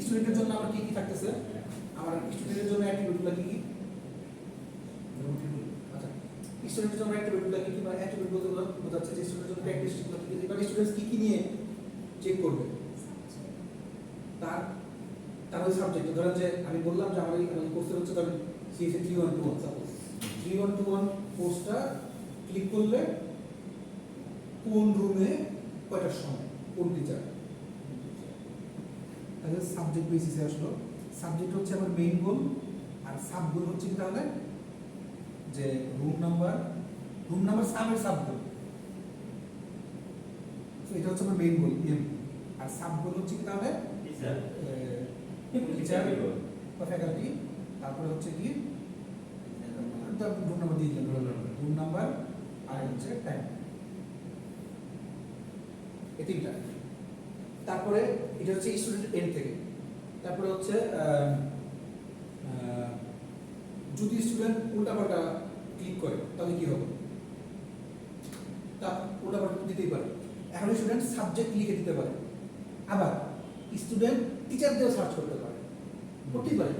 স্টুডেন্টের জন্য আমার কী কী থাকতেছে, আমার স্টুডেন্টের জন্য অ্যাক্টিভিটিগুলো কী কী, আচ্ছা স্টুডেন্টের জন্য অ্যাক্টিভিটিগুলো কী কী, মানে অ্যাক্টিভিটি বলতে বোঝাচ্ছে যে স্টুডেন্টের জন্য প্র্যাকটিসগুলো কী কী, মানে স্টুডেন্টস কী কী নিয়ে চেক করবে তার ওই সাবজেক্টে। ধরেন যে আমি বললাম যে আমার এই কোর্সে হচ্ছে ধরেন সিএসএ 3121, সাপোজ 3121 কোর্সটা ক্লিক করলে কোন রুমে কয়টার সময় কোন টিচার, তাহলে সাবজেক্ট বেসিসে আসলো। সাবজেক্ট হচ্ছে আমার মেইন গোল, আর সাব গোল হচ্ছে কি তাহলে যে রুম নাম্বার সাবের সাব গোল। তো এটা হচ্ছে আমার মেইন গোল এম, আর সাব গোল হচ্ছে কি তাহলে টিচার বা ফ্যাকাল্টি, তারপরে হচ্ছে কি রুম নাম্বার দিয়ে দিলাম, রুম নাম্বার আর হচ্ছে টাইম, এই তিনটা। তারপরে এটা হচ্ছে স্টুডেন্ট এন্ড থেকে। তারপরে হচ্ছে যদি স্টুডেন্ট উল্টাপাল্টা ক্লিক করে তাহলে কি হবে, তা উল্টাপাল্টা দিতেই পারে। এখন স্টুডেন্ট সাবজেক্ট লিখে দিতে পারে, আবার স্টুডেন্ট টিচার দিয়েও সার্চ করতে পারে, করতেই পারে।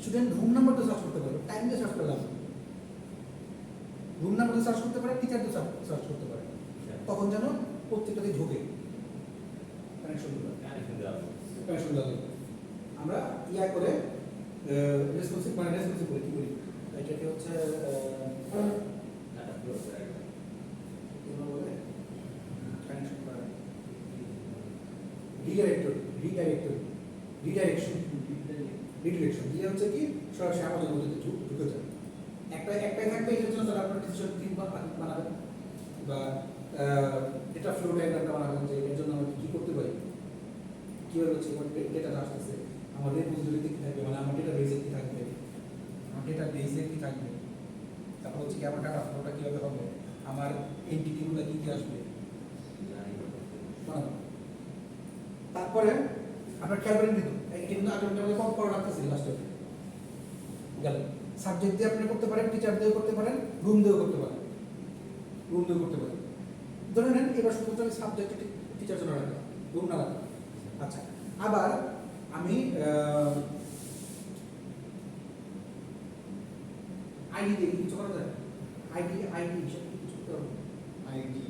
স্টুডেন্ট রুম নাম্বার দিয়ে সার্চ করতে পারে, টাইম দিয়ে সার্চ করলাম, রুম নাম্বার দিয়ে সার্চ করতে পারে, টিচার দিয়ে সার্চ করতে পারে। তখন যেন প্রত্যেকটাতে ঢোকে কানেকশন দেওয়া হবে। আমরা ইয়া করে রেসপন্সিভ করে কি করি, এটাকে হচ্ছে কানেকশন করা, রিডাইরেকশন দিয়ে হচ্ছে কি সরাসরি আমাদের মধ্যে ঢুকে যায়। একটাই থাকবে, এটার জন্য তারা আপনার ডিসিশন ট্রি বানাবেন বা ডেটা ফ্লো ডায়াগ্রামটা বানাবেন যে এর জন্য আমরা কী করতে পারি, কীভাবে হচ্ছে ডেটাটা আসতেছে, আমার রেপোজিটরিতে কী থাকবে, মানে আমার ডেটা বেসে কী থাকবে, তারপর হচ্ছে কি আমার ডাটা ফ্লোটা কীভাবে হবে, আমার এন্টিটিগুলো কী কী আসবে। তারপরে আপনার খেয়াল করেন কিন্তু এটা কিন্তু আগে কম পড়া রাখতেছি লাস্টে গেল। সাবজেক্ট দিয়ে আপনি করতে পারেন, টিচার দিয়েও করতে পারেন, রুম দিয়েও করতে পারেন। ধরে নেন এবার শুধু আমি সাবজেক্টে টিচার জন্য রাখলাম, রুম না রাখলাম। আচ্ছা, আবার আমি আইডি দিয়ে কিছু করা যায়, আইডি হিসাবে কিছু করতে হবে। আইডি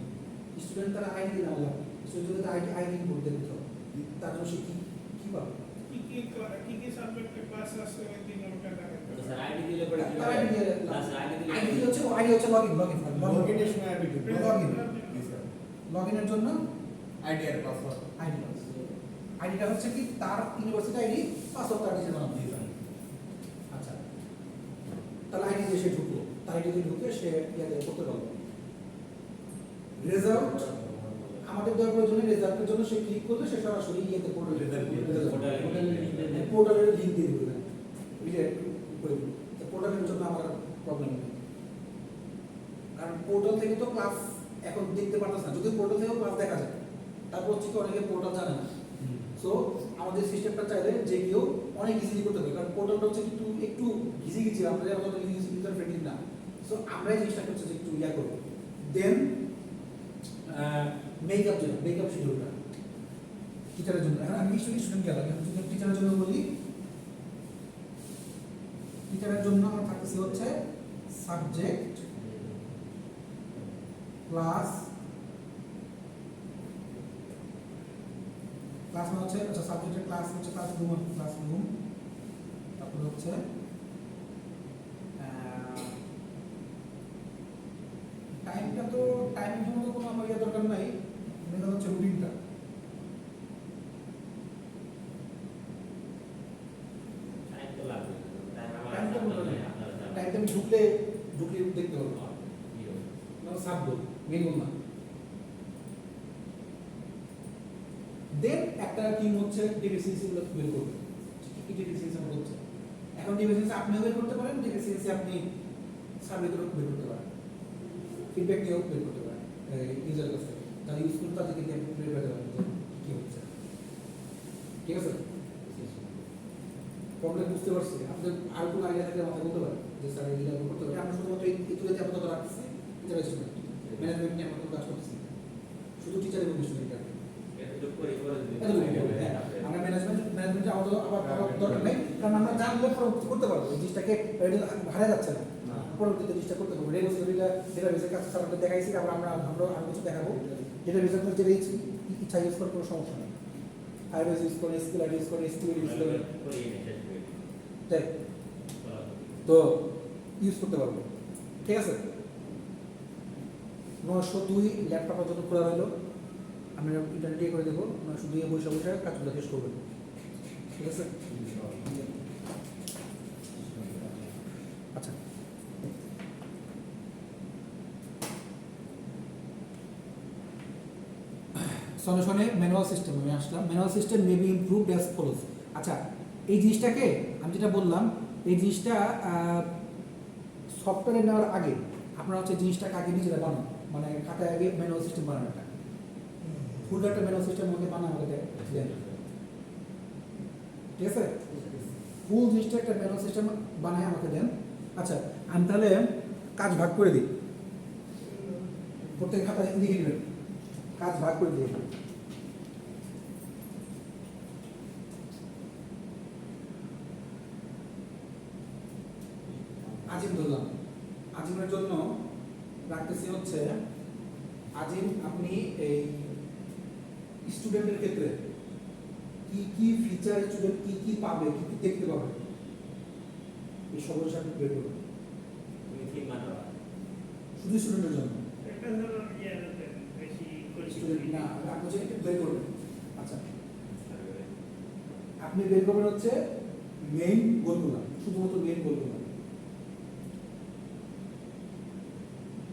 স্টুডেন্ট তারা আইডি দিলে আলাদা, স্টুডেন্ট যদি আইডি ইনপুট দিয়ে দিতে হবে, তার জন্য সে কি পাবে, কি সাবজেক্টে ক্লাস আছে ওই দিন ওটা দেখা স্যার আইডি দিলে পরে কি তার ID দিয়ে স্যার আইডি দিলে আইডি হচ্ছে লগইন লগইনের সময় আমি ঢুকবো। লগইন জি স্যার। লগইনের জন্য আইডি আর পাসওয়ার্ড। আইডি আইডিটা হচ্ছে কি তার ইউনিভার্সিটি আইডি পাসওয়ার্ড তার নিজের বানানো জি স্যার। আচ্ছা তাহলে আইডি দিয়ে সে ঢুকলো তার আইডি দিয়ে ঢুকে সে ইয়াতে করতে পারলো রেজাল্ট আমাদের দেওয়ার প্রয়োজনে রেজাল্টের জন্য সে ক্লিক করলে সে সরাসরি ইয়েতে পোর্টালে পোর্টালের লিঙ্ক দিয়ে দিবে করে দিবে পোর্টালের জন্য আমার প্রবলেম নেই কারণ পোর্টাল থেকে তো ক্লাস এখন দেখতে পারতেছ না যদি পোর্টাল থেকেও ক্লাস দেখা যায় তারপর হচ্ছে কি অনেকে পোর্টাল জানে না সো আমাদের সিস্টেমটা চাইলে যে কেউ অনেক ইজিলি করতে পারে কারণ পোর্টালটা হচ্ছে একটু একটু ঘিজি ঘিজি আমরা যত ইউজার ফ্রেন্ডলি না সো আমরা এই জিনিসটা হচ্ছে যে একটু ইয়া করবো দেন মেকআপ শিডিউলটা টিচারের জন্য এখন আমি স্টুডেন্ট গেলাম এখন যদি টিচারের জন্য বলি টিচারের জন্য আমার থাকতেছে হচ্ছে সাবজেক্ট ক্লাস ক্লাস মানে হচ্ছে আচ্ছা সাবজেক্টের ক্লাস হচ্ছে ক্লাসরুম তারপরে হচ্ছে টাইমটা তো টাইমের জন্য তো কোনো আমার ইয়ে দরকার নাই এটা হচ্ছে রুটিনটা টাইম তো লাগবে টাইম আমার টাইমটা বলতে নেই নেই। আপনার টাইমটা আমি ঢুকলে দেখতে পারবো মানে সাবগোল মেন গোল না দেন একটা টিম হচ্ছে ডিফিসিয়েন্সি গুলো বের করবে কি ডিফিসিয়েন্সি আমরা হচ্ছে এখন ডিফিসিয়েন্সি আপনিও বের করতে পারেন ডিফিসিয়েন্সি আপনি সার্ভে করে বের করতে পারেন ফিডব্যাক নিয়েও বের করতে পারেন ইউজার কাছ থেকে তাহলে ইউজ করতে তাদেরকে দিয়ে বের করতে পারেন যে কি হচ্ছে ঠিক আছে প্রবলেম বুঝতে পারছি আপনাদের আর কোনো আইডিয়া থাকলে মাথায় বলতে পারেন যে স্যার এই জিনিসটা করতে পারি আমরা শুধুমাত্র এই তুলে আপাতত রাখছি টিচার স্টুডেন্ট ম্যানেজমেন্ট নিয়ে আমরা কোনো কাজ করতেছি না। শুধু টিচারের এবং স্টুডেন্ট এটা তো করে করে দিতে আমরা ম্যানেজমেন্টে আবার দরকার নেই কারণ আমরা জানলে করতে পারবো এই জিনিসটাকে হারা যাচ্ছে না পরবর্তীতে জিনিসটা করতে পারবো রেগুলারিটা ডেটাবেসের কাছে স্যারকে দেখাইছি আমরা আরো কিছু দেখাবো ডেটাবেসের মধ্যে যেটা ইচ্ছা ইউজ করার কোনো সমস্যা নেই আইওএস ইউজ করে এসকিউএল ইউজ করে এসকিউএল ইউজ করে তাই তো ইউজ করতে পারবো ঠিক আছে 902 ল্যাপটপের জন্য খোলা হলো আমি ইন্টারনেটে করে দেবো 902 বসে বসে কাজগুলো শেষ করবেন ঠিক আছে আচ্ছা সলিউশনে ম্যানুয়াল সিস্টেম আমি আসলাম manual system may be improved as follows আচ্ছা এই জিনিসটাকে আমি যেটা বললাম এই জিনিসটা সফটওয়্যারে নেওয়ার আগে আপনারা হচ্ছে জিনিসটাকে আগে নিজেরা বানান মানে খাতায় আগে ম্যানুয়াল সিস্টেম বানানোটা ফুল একটা ম্যানুয়াল সিস্টেম মধ্যে বানানো আমাকে দেন ঠিক আছে ফুল জিনিসটা একটা ম্যানুয়াল সিস্টেম বানায় আমাকে দেন আচ্ছা আমি তাহলে কাজ ভাগ করে দিই প্রত্যেক খাতায় লিখে নেবেন কাজ ভাগ করে দিই আজিম ধরলাম আজিমের জন্য রাখতেছি হচ্ছে আজিম আপনি এই স্টুডেন্টের ক্ষেত্রে কি কি ফিচার স্টুডেন্ট কি কি পাবে কি কি দেখতে পাবে এই সমস্যা আপনি বের করবেন তুমি ঠিক মানো শুধু স্টুডেন্টের জন্য এটা হলো ইয়াতে বেশি স্টুডেন্ট না আপনি হচ্ছে একটু বের করবেন আচ্ছা আপনি বের করবেন হচ্ছে মেইন গোলগুলো শুধুমাত্র মেইন গোলগুলো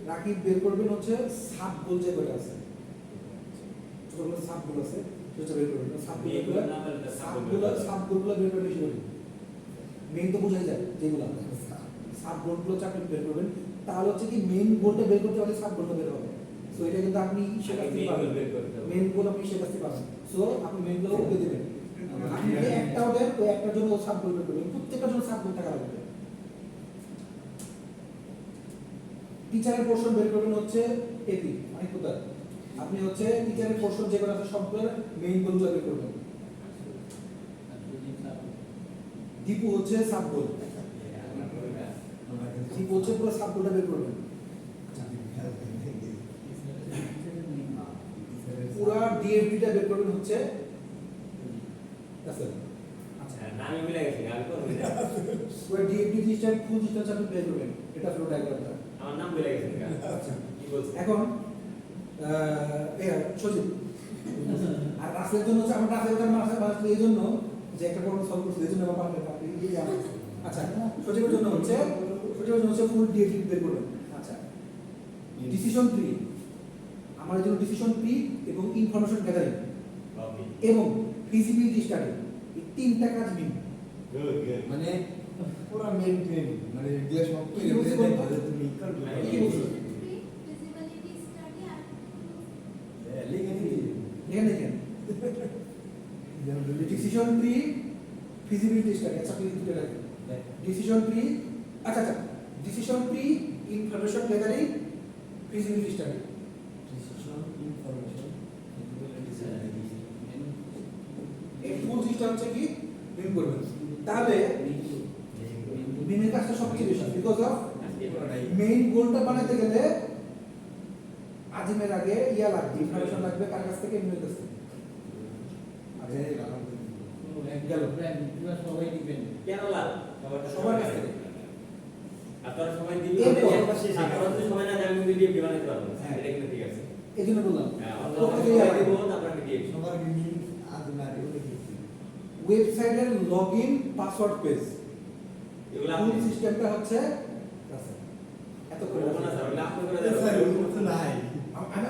রাকিব বের করবেন হচ্ছে সাব গোল যে কয়টা আছে ছোট ছোট সাব গোল আছে সেটা বের করবেন সাব গোলগুলো বের করে বেশি করবেন মেইন তো বোঝাই যায় যেগুলো সাব গোলগুলো আপনি বের করবেন তাহলে হচ্ছে কি মেইন গোলটা বের করতে পারলে সাব গোলটা বের হবে সো এটা কিন্তু আপনি শেখাতে পারবেন মেইন গোল আপনি শেখাতে পারবেন সো আপনি মেইন গোল উঠে দিবেন আপনি একটাও দেন ওই একটার জন্য সাব গোল বের করবেন প্রত্যেকটার জন্য সাব গোল টাকা লাগবে টিচারের পোর্শন বের করবেন হচ্ছে এপি মানে কোথায় আপনি হচ্ছে টিচারের পোর্শন যেগুলো আছে সবগুলোর মেইন গোলগুলো বের করবেন দীপু হচ্ছে সাব গোল দীপু হচ্ছে পুরো সাব গোলটা বের করবেন পুরো ডিএফডিটা বের করবেন হচ্ছে আচ্ছা নামে মিলে গেছে আমি করব পুরো ডিএফডি জিনিসটা ফুল জিনিসটা আপনি বের করবেন, এটা ফ্লো ডায়াগ্রামটা। আমার নাম বলে গেছেন আচ্ছা কি বলছেন এখন সজীব আর রাসেলের জন্য হচ্ছে আমার রাসেলের মাসে আসলে এই জন্য যে একটা প্রবলেম সলভ করছে এই জন্য আমার পারবে পারবে এই জানা আছে। আচ্ছা সজীবের জন্য হচ্ছে ফুল ডিএটি বের করবেন। আচ্ছা ডিসিশন ট্রি আমাদের জন্য ডিসিশন ট্রি এবং ইনফরমেশন গ্যাদারিং ওকে এবং ফিজিবিলিটি স্টাডি এই তিনটা কাজ মিন। গুড গুড মানে পুরো মেইনটেইন মানে এগুলো সব তো কি বলছো বলতো? তুমি কি বলছো? feasibility study and লিখে দিই এখানে দেখেন ডিসিশন ট্রি ফিজিবিলিটি স্টাডি। আচ্ছা প্লিজ দুটো রাখেন ডিসিশন ট্রি। আচ্ছা আচ্ছা decision tree information gathering feasibility study. Decision information এই ফুল জিনিসটা হচ্ছে কি মিন করবেন। তাহলে মিনের কাজটা সবচেয়ে বেশি বিকজ অফ মেইন গোলটা বানাতে গেলে আজিমের আগে ইয়া লাগবে ইনফরমেশন লাগবে কার কাছ থেকে মিনের কাছ থেকে। গেল সবাই দিবেন কেন লাভ সবার কাছ থেকে। আপনারা সবাই দিবেন এরপর- আপনারা যদি সময় না দেন আমি কিন্তু ডিএফডি বানাইতে পারবো না হ্যাঁ। এটা কিন্তু ঠিক আছে এই জন্য বললাম হ্যাঁ প্রত্যেকেই আপনারা আগে দিব তারপর আমি ডিএফডি সবার মিল আজ না লিখেছি ওয়েবসাইটের লগইন পাসওয়ার্ড পেজ এগুলো ফুল আপনি সিস্টেমটা হচ্ছে এত করে করবো না স্যার ওগুলো আপনি করে স্যার দেবেন ওগুলো তো নাই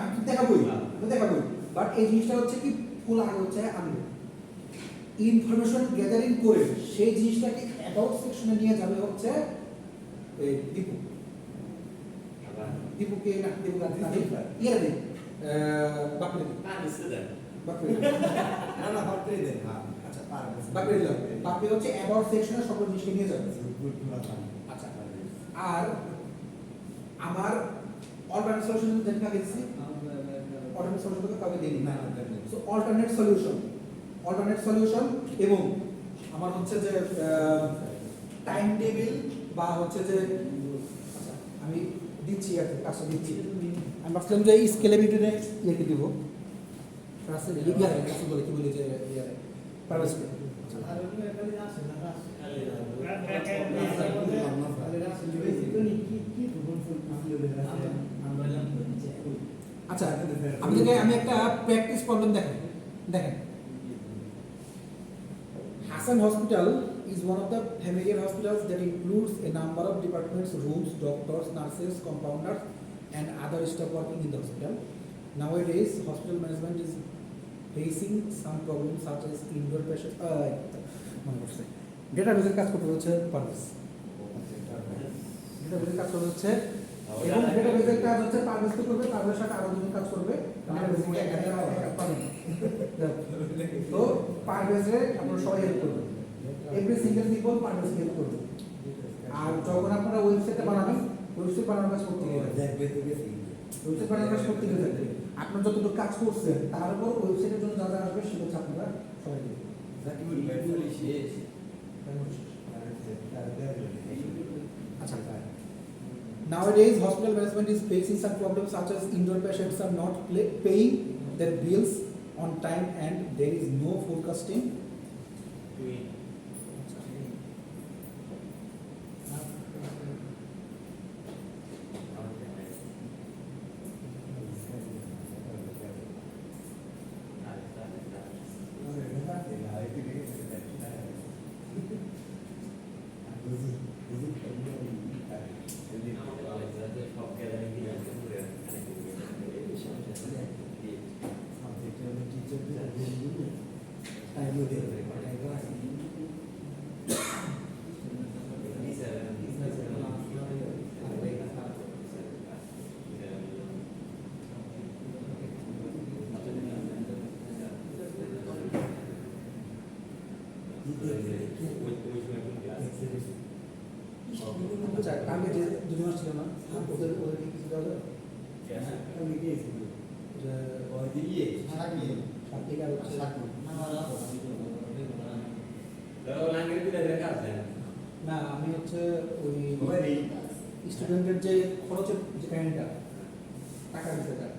আমি দেখাবই আমি দেখাবই বাট এই জিনিসটা হচ্ছে কি ফুল আগে হচ্ছে আমি ইনফরমেশন গ্যাদারিং করে সেই জিনিসটাকে অ্যাবাউট সেকশনে নিয়ে যাবে হচ্ছে এই দীপু আবার দীপুকে না দীপু না ইয়ে দে বাকরে কাজ দিতে দেন বাকরে না না হটে দেন হ্যাঁ আচ্ছা পারবে বাকরে দিলাম বাকরে হচ্ছে অ্যাবাউট সেকশনে সকল জিনিসকে নিয়ে যাবে। আচ্ছা আর আমার অল্টারনেট সলিউশন যেটা কাকে দিচ্ছি অল্টারনেট সলিউশন তো কাউকে দিইনি না না দেন সো অল্টারনেট সলিউশন এবং আমার হচ্ছে যে টাইম টেবিল বা হচ্ছে যে আচ্ছা আমি দিচ্ছি আর কি, কাজটা দিচ্ছি আমি ভাবছিলাম যে এই স্কেলেবিলিটিতে ইয়েকে দিব রাসেল ইয়ারে রাসেল বলে কি বলি যে ইয়ারে পারভেজকে আর ওগুলো এখানে আসে না আচ্ছা আমি একটা প্র্যাকটিস প্রবলেম দেখেন Hassan Hospital is one of the familiar hospitals that includes a number of departments, rooms, doctors, nurses, compounders, and other staff working in the hospital. Nowadays, hospital management is facing some problems such as indoor patients. Database কাজ করতে হচ্ছে পারভেজ। ডেটাবেসের কাজ করতে হচ্ছে এবং ডেটাবেসের কাজ হচ্ছে পারভেজ তো করবে, পারভেজের সাথে আরো দুজন কাজ করবে। তো পারভেজে আপনারা সবাই হেল্প করবেন, every single people Parvez help করবে। আর যখন আপনারা ওয়েবসাইটটা বানাবেন, ওয়েবসাইট বানানোর কাজ করতে গেলে ওয়েবসাইট বানানোর কাজ করতে গেলে আপনারা যতটুকু কাজ করছেন তার উপর ওয়েবসাইটের জন্য যা যা আসবে সেটা হচ্ছে আপনারা সবাই দেবেন। আচ্ছা nowadays hospital management is facing some problems such as indoor patients are not paying their bills on time and there is no forecasting. আচ্ছা আগে যে দুজন ছিল না ওদের কি কিছু দেওয়া যাবে? যে সাথে আর হচ্ছে না আমি হচ্ছে ওই স্টুডেন্টের যে খরচের যে কাহিনীটা টাকা দিতে চায়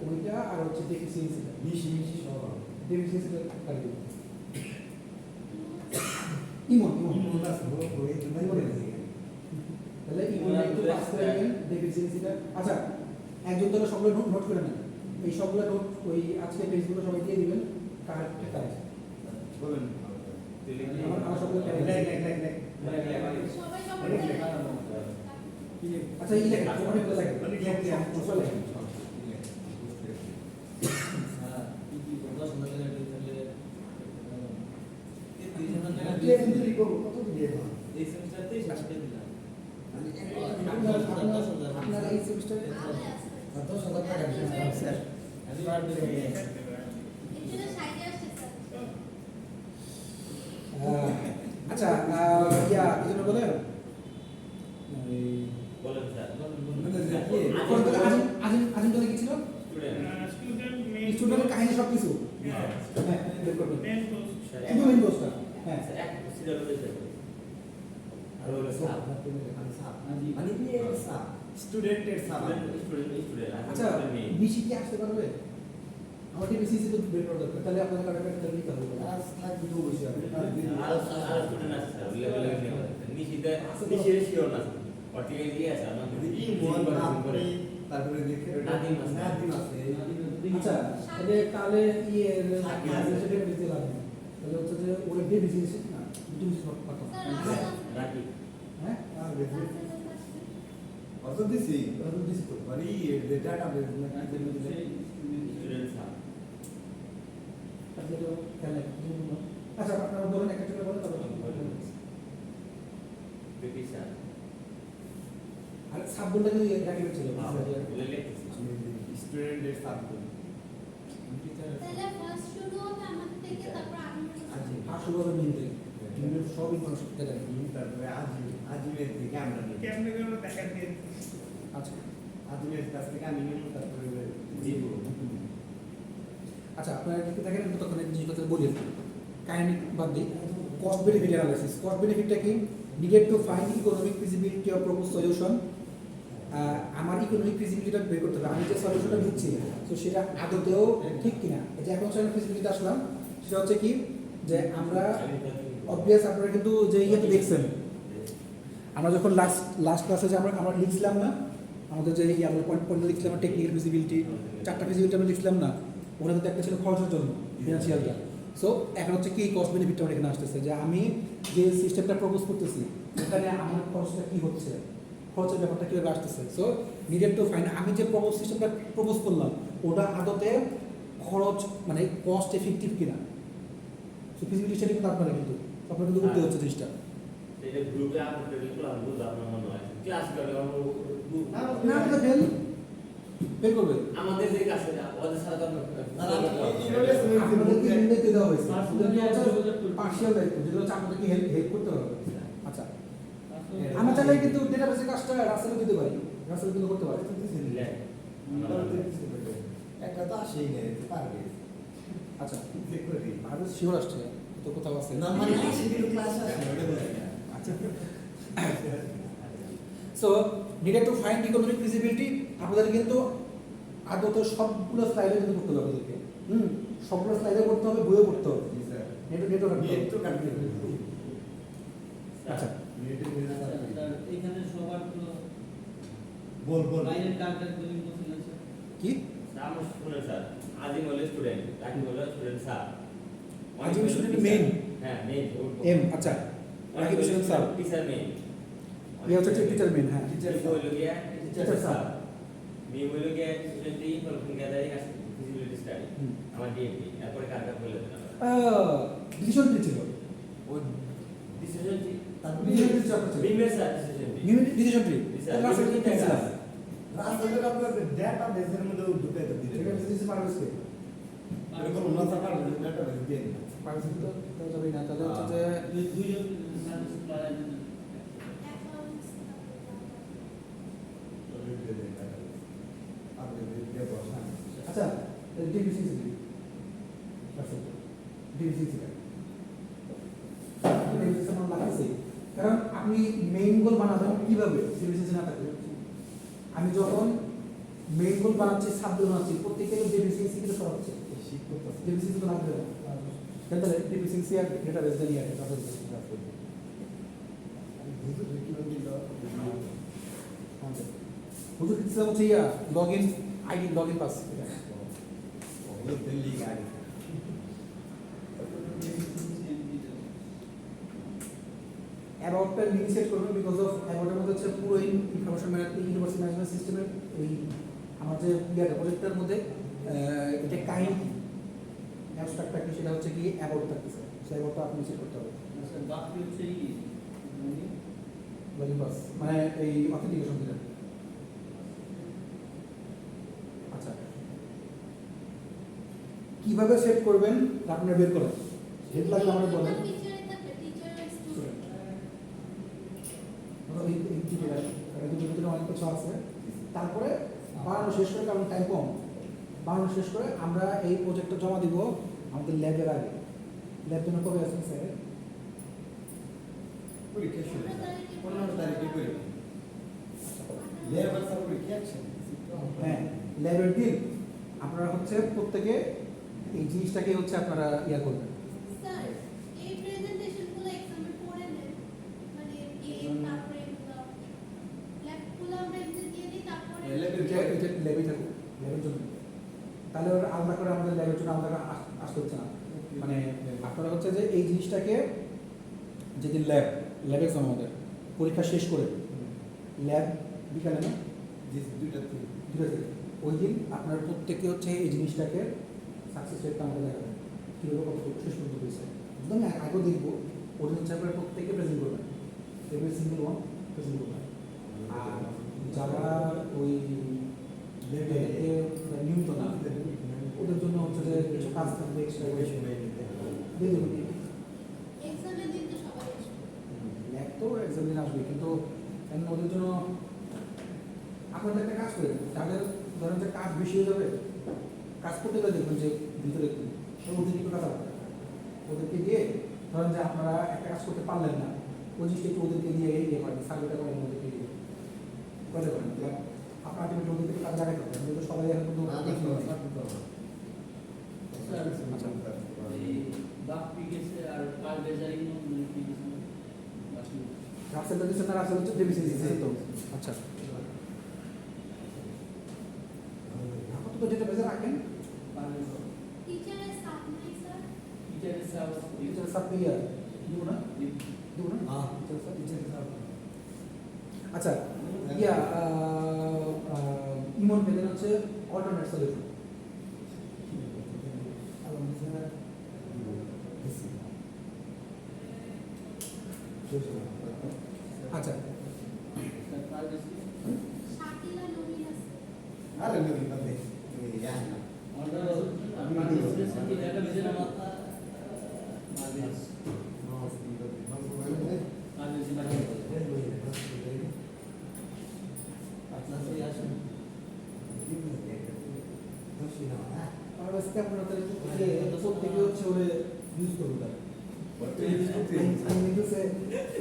ওইটা আর হচ্ছে ডেফিসিয়েন্সিটা টাকা দিব। ইমন তাহলে ইমন একটু পাস করে নেবেন ডেফিসিয়েন্সিটা। আচ্ছা একজন তাহলে সবগুলো নোট করে নেন, এই সবগুলো নোট ওই আজকে ফেসবুকে সবাই দিয়ে দিবেন কারেক্ট কাজ। বলেন আমার সবগুলো সবাই আচ্ছা এই লেখা তোমার এগুলো লেখা সব লেখা। আপনার এই সেমিস্টারে 10,000 টাকা দিবেন স্যার। আচ্ছা ইয়া কি যেন বলে বলেন স্যার এখন তো আজিম তাহলে কি ছিল স্টুডেন্টের কাহিনী সব কিছু হ্যাঁ বের করবেন একদম মেইন কোর্সটা হ্যাঁ স্যার এক সিরিয়াল হয়েছে আর হলো স্যার মানে কি সাপ স্টুডেন্টের সাপ স্টুডেন্ট আচ্ছা বিসি কি আসতে পারবে আমাকে বিসিসি তো বের করা দরকার তাহলে আপনাদের কার্ডটা নিতে হবে আজ থাকি তো বসে আমি আর স্টুডেন্ট আছে স্যার লেভেলে নিশিতে নিশিতে শিওর না অর্টিকে দিয়ে আছে আমরা এই মন আপনি তারপরে দেখে নাদিম আছে। নাদিম আছে আচ্ছা তাহলে ইয়ে সেটা দিতে লাগবে তাহলে হচ্ছে যে ওরা ডে বিসিসি না দুটো বিসিসি পারতো রাখি হ্যাঁ আর দেখে অত দিছি ওরা দিছি তো মানে এই ডাটা বেস না কি দিলে স্টুডেন্ট স্যার তাহলে তো খেলে আচ্ছা আপনারা বলেন একটা করে বলেন তারপর বিপি স্যার আর সাব বলতে কি রাখি ছিল বলে লিখতেছি স্টুডেন্টের সাপ আসলে ওরা মিলতে সব ইনফরমেশন পেতে যায় তারপরে আজিমের থেকে আমরা নিই কেমনে কেমনে দেখা দিয়ে আচ্ছা আজিমের কাছ থেকে আমি নিব তারপরে দিব আচ্ছা আপনারা কি দেখেন তখন জিনিস কথা বলি কাইনেটিক বাদ দিই কস্ট বেনিফিট অ্যানালাইসিস কস্ট বেনিফিটটা কি needed to find economic feasibility of propose solution আমার ইকোনমিক ফিজিবিলিটিটা বের করতে হবে আমি যে সলিউশনটা দিচ্ছি তো সেটা আদতেও ঠিক কিনা এই যে এখন সেটা ফিজিবিলিটি আসলাম সেটা হচ্ছে কি যে আমরা অবভিয়াস আপনারা কিন্তু যে ইয়েতে দেখছেন আমরা যখন লাস্ট ক্লাসে যে আমরা লিখছিলাম না আমাদের যে আমরা পয়েন্ট লিখছিলাম টেকনিক্যাল ফিজিবিলিটি 4টা ফিজিবিলিটি আমরা লিখছিলাম না ওটা তো একটা ছিল খরচের জন্য ফিনান্সিয়ালটা সো এখন হচ্ছে কি কস্ট বেনিফিটটা আমার এখানে আসতেছে যে আমি যে সিস্টেমটা প্রপোজ করতেছি এখানে আমার খরচটা কি হচ্ছে খরচের ব্যাপারটা কীভাবে আসতেছে সো নিডেড টু ফাইন্ড আমি যে প্রপোজ সিস্টেমটা প্রপোজ করলাম ওটা আদতে খরচ মানে কস্ট এফেক্টিভ কিনা সো ফিজিবিলিটি সেটা কিন্তু আপনারা কিন্তু করতে হচ্ছে জিনিসটা এটা গ্রুপে আপলোড করে দিলে আমরা বুঝ আপনার মনে হয় ক্লাস করে না আমরা ফেল করবে আমাদের যে কাছে ওদের সাথে তো আপনাদেরকে ইনডেক্স দেওয়া হয়েছে পার্শিয়াল দায়িত্ব যেগুলো হচ্ছে আমাদেরকে হেল্প করতে হবে আচ্ছা আমরা চাইলে কিন্তু ডেটাবেসের কাজটা রাসেলও দিতে পারি রাসেল কিন্তু করতে পারে একটা তো আসেই না পারবে আচ্ছা চেক করে দিই আর শিওর আসছে তো কোথাও আছে না মানে আসে কিন্তু ক্লাস আসে ওটা বলে আচ্ছা so needed to find economic feasibility আপনাদের কিন্তু আদত সবগুলো স্লাইডে কিন্তু করতে হবে আপনাদেরকে সবগুলো স্লাইডে করতে হবে বইও করতে হবে নেটও রাখতে হবে নেট তো কাটবে আচ্ছা এখানে সবার তো বল বল বাইরের কার্ডের দলিল বলছেন আছে কি আমার শুনে স্যার আজিম হলো স্টুডেন্ট রাকিব হলো স্টুডেন্ট স্যার আজিম student main? হ্যাঁ মেইন এম আচ্ছা Rakib student sir teacher main ইয়ে হচ্ছে টিচার মেন হ্যাঁ টিচার হলো গিয়া টিচার স্যার মেইন হলো গিয়া স্টুডেন্ট ইনফরমেশন গ্যাদারিং আর ফিজিবিলিটি স্টাডি হুম। আমার ডিএমপি এরপরে কার্ডটা বলে দেন ডিসিশন কি ছিল ও ডিসিশন টি ডিসিশন ট্রি চ্যাপ্টার ছিল বিমের স্যার ডিসিশন টি ডিসিশন ট্রি রাসেল কি ছিল রাস্তাতে আপনার ডেটা বেসের মধ্যে ঢুকে দিতে এটা ডিসিশন পারবে এরকম না থাকার ডেটা বেস দিয়ে দিন পারবে তো যাবে না তাহলে হচ্ছে যে দুইজন সার্ভিস প্লায়ার আপনি দিয়ে বসান আচ্ছা ডিভিসি রাসেল ডিভিসি আমার লাগছে কারণ আপনি মেইন গোল বানাবেন কিভাবে ডিভিসি না থাকলে আমি যখন মেইন গোল বানাচ্ছি সাবজেক্ট বানাচ্ছি প্রত্যেকটা ডিভিসি কিন্তু সব হচ্ছে শিক্ষক ডিভিসি তো লাগবে না তাহলে ডিভিসি আর ডেটাবেস দিয়ে নিয়ে আসবে হুজুর দিচ্ছে হচ্ছে yeah log in ID log in pass ওগুলো দিল্লি গাড়ি অ্যাবাউটটা লিঙ্ক সেট করবেন বিকজ অফ অ্যাবাউটের মধ্যে হচ্ছে পুরো ইনফরমেশন ইউনিভার্সিটি ম্যানেজমেন্ট সিস্টেমের ওই আমার যে ইয়াটা প্রজেক্টের মধ্যে এটা কাহিনী অ্যাবস্ট্রাক্টটা কি সেটা হচ্ছে কি অ্যাবাউট থাকতেছে সেই অ্যাবাউটটা আপনি সেট করতে হবে আচ্ছা বাকি হচ্ছে লগ ইন পাস মানে এই অথেন্টিকেশন দিলেন আচ্ছা কিভাবে সেট করবেন আপনারা বের করেন হেড লাগলে আমাদের বলেন টিচার থাকবে টিচার আর স্টুডেন্ট অনেক কিছু আছে তারপরে বানানো শেষ করে কারণ টাইম কম বানানো শেষ করে আমরা এই প্রজেক্টটা জমা দিব আমাদের ল্যাবের আগে ল্যাব জন্য কবে আসছেন স্যার পরীক্ষা শুরু 15 তারিখে পরীক্ষা লেবার সব পরীক্ষা আছে হ্যাঁ ল্যাবের দিন আপনারা হচ্ছে প্রত্যেকে এই জিনিসটাকে হচ্ছে আপনারা ইয়া করবেন স্যার এই প্রেজেন্টেশনগুলো এক্সামে পড়ে নেন মানে তারপরে ল্যাবগুলো আমরা এমনি দিয়ে দিই তারপরে এটা ল্যাবে থাকুক ল্যাবের জন্য তাহলে ওর আলাদা করে আমাদের ল্যাবের জন্য আলাদা করে আসতে হচ্ছে না মানে আপনারা হচ্ছে যে এই জিনিসটাকে যেদিন ল্যাব এক্সাম আমাদের পরীক্ষা শেষ করে ল্যাব বিকালে না দুইটা ঠিক আছে ওই দিন আপনার প্রত্যেকে হচ্ছে এই জিনিসটাকে সাকসেস রেটটা আমাদের দেখাবেন কীভাবে কত শেষ পর্যন্ত হয়েছে একদম আগেও দেখবো ওই দিন হিসাবে প্রত্যেকে প্রেজেন্ট করবেন এভরি সিঙ্গেল ওয়ান প্রেজেন্ট করবেন আর যারা ওই নিয়মিত না ওদের জন্য হচ্ছে যে কিছু কাজ থাকবে এক্সট্রা ওই সময় নিতে দিয়ে দেবেন এক্সামের দিন তো সবাই আসবে ল্যাব তো এক্সাম দিন আসবে কিন্তু এখন ওদের জন্য আপনাদের একটা কাজ করে যাদের ধরেন যে কাজ বেশি হয়ে যাবে কাজ করতে গেলে দেখবেন যে ভিতরে ওদের একটু কাজ হবে ওদেরকে দিয়ে ধরেন যে আপনারা একটা কাজ করতে পারলেন না ওই জিনিসটা একটু ওদেরকে দিয়ে ইয়ে করেন সার্ভেটা করেন ওদেরকে দিয়ে করে করেন আপনার আলটিমেটলি ওদেরকে কাজ লাগাতে হবে যেহেতু সবাই এখন কিন্তু স্যার এই বাকি গেছে আর কাল বেজারিং কি গেছে বাকি রাসেলটা দিচ্ছেন না রাসেল হচ্ছে ডেবিসিসি তো আচ্ছা আপাতত যেটা বেজে রাখেন টিচারের সাথ নাই স্যার টিচারের সাথ টিচার সাথে ইয়া দিব না দিব না হ্যাঁ। টিচার সাথে আচ্ছা ইয়া ইমন পেলেন হচ্ছে অল্টারনেট সলিউশন আচ্ছা স্যার কাল বেশি শাকিলা নবীন আছে আরে নবী বাদে ইয়া না অর্ডার আমি ডিসপ্লেস কি জায়গা বেজে না মাথা মাঝে কাল বেশি মাঝে আপনার সেই আসেন আমার কাছে আপনারা তাহলে প্রত্যেকে হচ্ছে ওরে ইউজ করবো তারা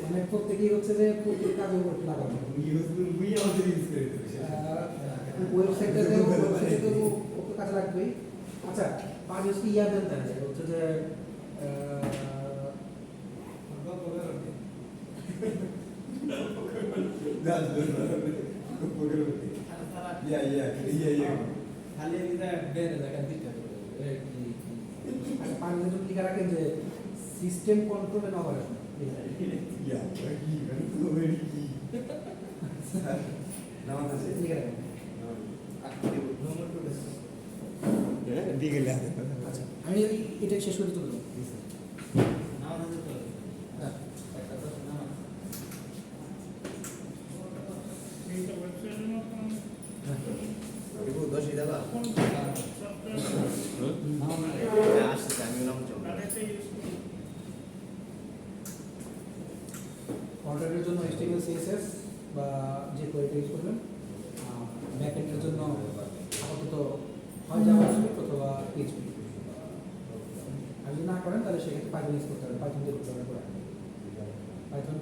মানে প্রত্যেকেই হচ্ছে যে প্রত্যেক কাজের উপর লাগাবো ওয়েবসাইটে ওকে কাজে লাগবেই আচ্ছা পাঁচ হচ্ছে ইয়া দেন তাই হচ্ছে যে খালি এটা বেরে জায়গা দিতে হবে আচ্ছা পাঁচ জন্য লিখে রাখেন যে সিস্টেম কন্ট্রোল এন্ড অপারেশন লিখে রাখেন আচ্ছা আমি এটা শেষ করে চলে যাবো এইটা ওয়েবসাইটের মতো কোন সফটওয়্যার আরেকটা ইউজ করি ফ্রন্টের জন্য HTML CSS বা যে কোয়েরিটা ইউজ করবেন ব্যাকএন্ডের জন্য আপাতত হয় জাভাস্ক্রিপ্ট অথবা PHP আর যদি না করেন তাহলে সেক্ষেত্রে পাইথন ইউজ করতে হবে পাইথন দিয়ে করতে হবে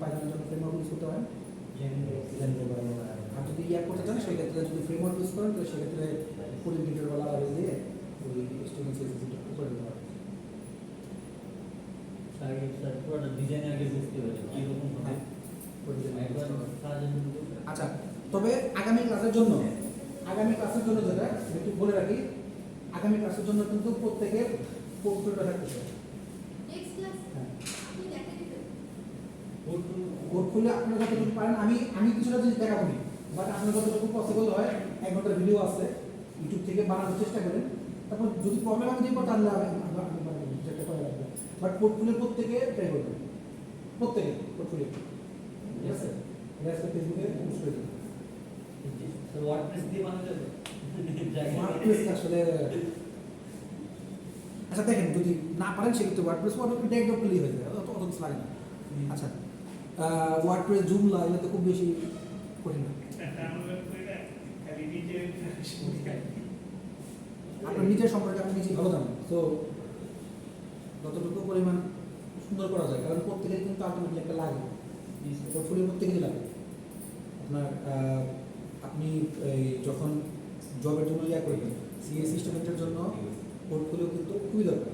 পাইথনের জন্য ফ্রেমওয়ার্ক ইউজ করতে হয় আর যদি ইয়া করতে চান সেক্ষেত্রে যদি ফ্রেমওয়ার্ক ইউজ করেন তাহলে সেক্ষেত্রে ফুল ইন্টিগ্রেটর বা লাইব্রেরি দিয়ে ওই HTML CSS করে দিতে হবে স্যার পুরোটা ডিজাইন আগে বুঝতে হবে কি রকম হবে করে দিতে হবে। একবার সারাদিন আচ্ছা তবে তবে আগামী ক্লাসের জন্য যেটা একটু বলে রাখি, আগামী ক্লাসের জন্য কিন্তু প্রত্যেকের পোর্টফোলিওটা থাকতেছে। নেক্সট ক্লাস হ্যাঁ, আপনি দেখা দিবেন। পোর্টফোলিও আপনারা যতটুকু পারেন, আমি কিছুটা জিনিস দেখাবো না, বাট আপনার যতটুকু পসিবল হয় 1 ঘন্টার ভিডিও আছে ইউটিউব থেকে বানানোর চেষ্টা করেন। তারপর যদি প্রবলেম আমি দিব তাহলে আমি বানাবো, যেটা করে রাখবো। বাট পোর্টফোলিও প্রত্যেকে ট্রাই করবেন, প্রত্যেকে পোর্টফোলিও, ঠিক আছে? এটা আজকে ফেসবুকে পোস্ট করে দিন। তো ওয়ার্ডপ্রেস দিয়ে বানানো যাবে? ওয়ার্ডপ্রেস আসলে আচ্ছা দেখেন, যদি না পারেন সেক্ষেত্রে ওয়ার্ডপ্রেস ডেভেলপ করলেই হয়ে যায়, অত কিছু লাগে না। আচ্ছা, ওয়ার্ডপ্রেস জুমলা এগুলো তো খুব বেশি কঠিন না। ডাউনলোড করে খালি নিজের আপনার নিজের সম্পর্কে আপনি নিজেই ভালো জানেন, তো যতটুকু পরিমাণ সুন্দর করা যায়, কারণ প্রত্যেকের কিন্তু আলটিমেটলি একটা লাগে, পোর্টফোলিও প্রত্যেকেরই লাগে। আপনার আপনি এই যখন জবের জন্য ইয়া করবেন, সিএসসি স্টুডেন্টের জন্য পোর্টফোলিও কিন্তু খুবই দরকার।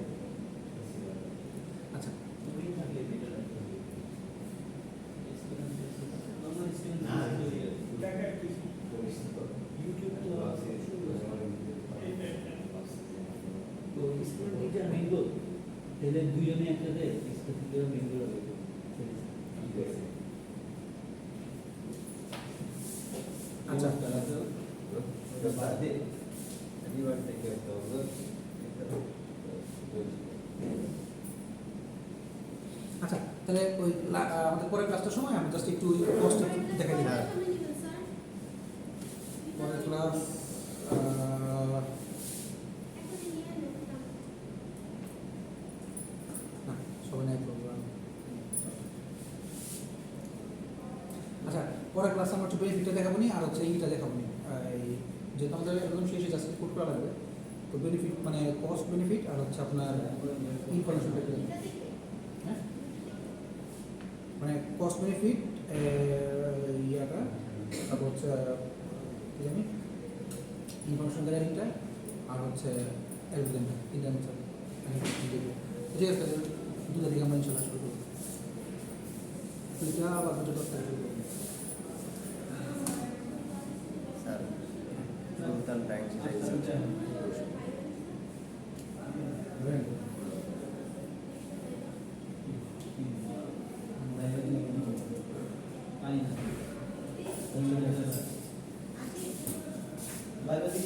আচ্ছা, তুমি থাকলে এটা টাকা কি ইউটিউব তো স্কুল টিচার মেইনগুলো তাহলে দুজনে একসাথে স্কুল টিচার মেইনগুলো আচ্ছা, বাদে শনিবার থেকে একটা হলো আচ্ছা, তাহলে ওই আমাদের পরের ক্লাসটার সময় আমি জাস্ট একটু কষ্ট দেখাই দিই। পরের ক্লাস কবে নেবেন, স্যার? পরের ক্লাস এখনই নিয়ে নেবেন না। না, সবাই নাই প্রোগ্রাম। আচ্ছা, পরের ক্লাসে আমরা একটু বেনিফিটটা দেখাবো নি, আর হচ্ছে এইটা দেখাবো নি। এই যেহেতু আমাদের একদম শেষে যাচ্ছে, কোড করা লাগবে, তো বেনিফিট মানে কস্ট বেনিফিট আর হচ্ছে আপনার ইনফরমেশন এটা দেখে হ্যাঁ, মানে কস্ট বেনিফিট ইয়াটা, তারপর হচ্ছে কি জানি ইনফরমেশন গ্যালারিটা, আর হচ্ছে অ্যালগরিদমটা, তিনটা হচ্ছে ঠিক আছে। দুটো থেকে আমরা ইনশাল্লাহ শুরু করবো, দুইটা বা দুটো 10 থেকে শুরু করবো। Sir time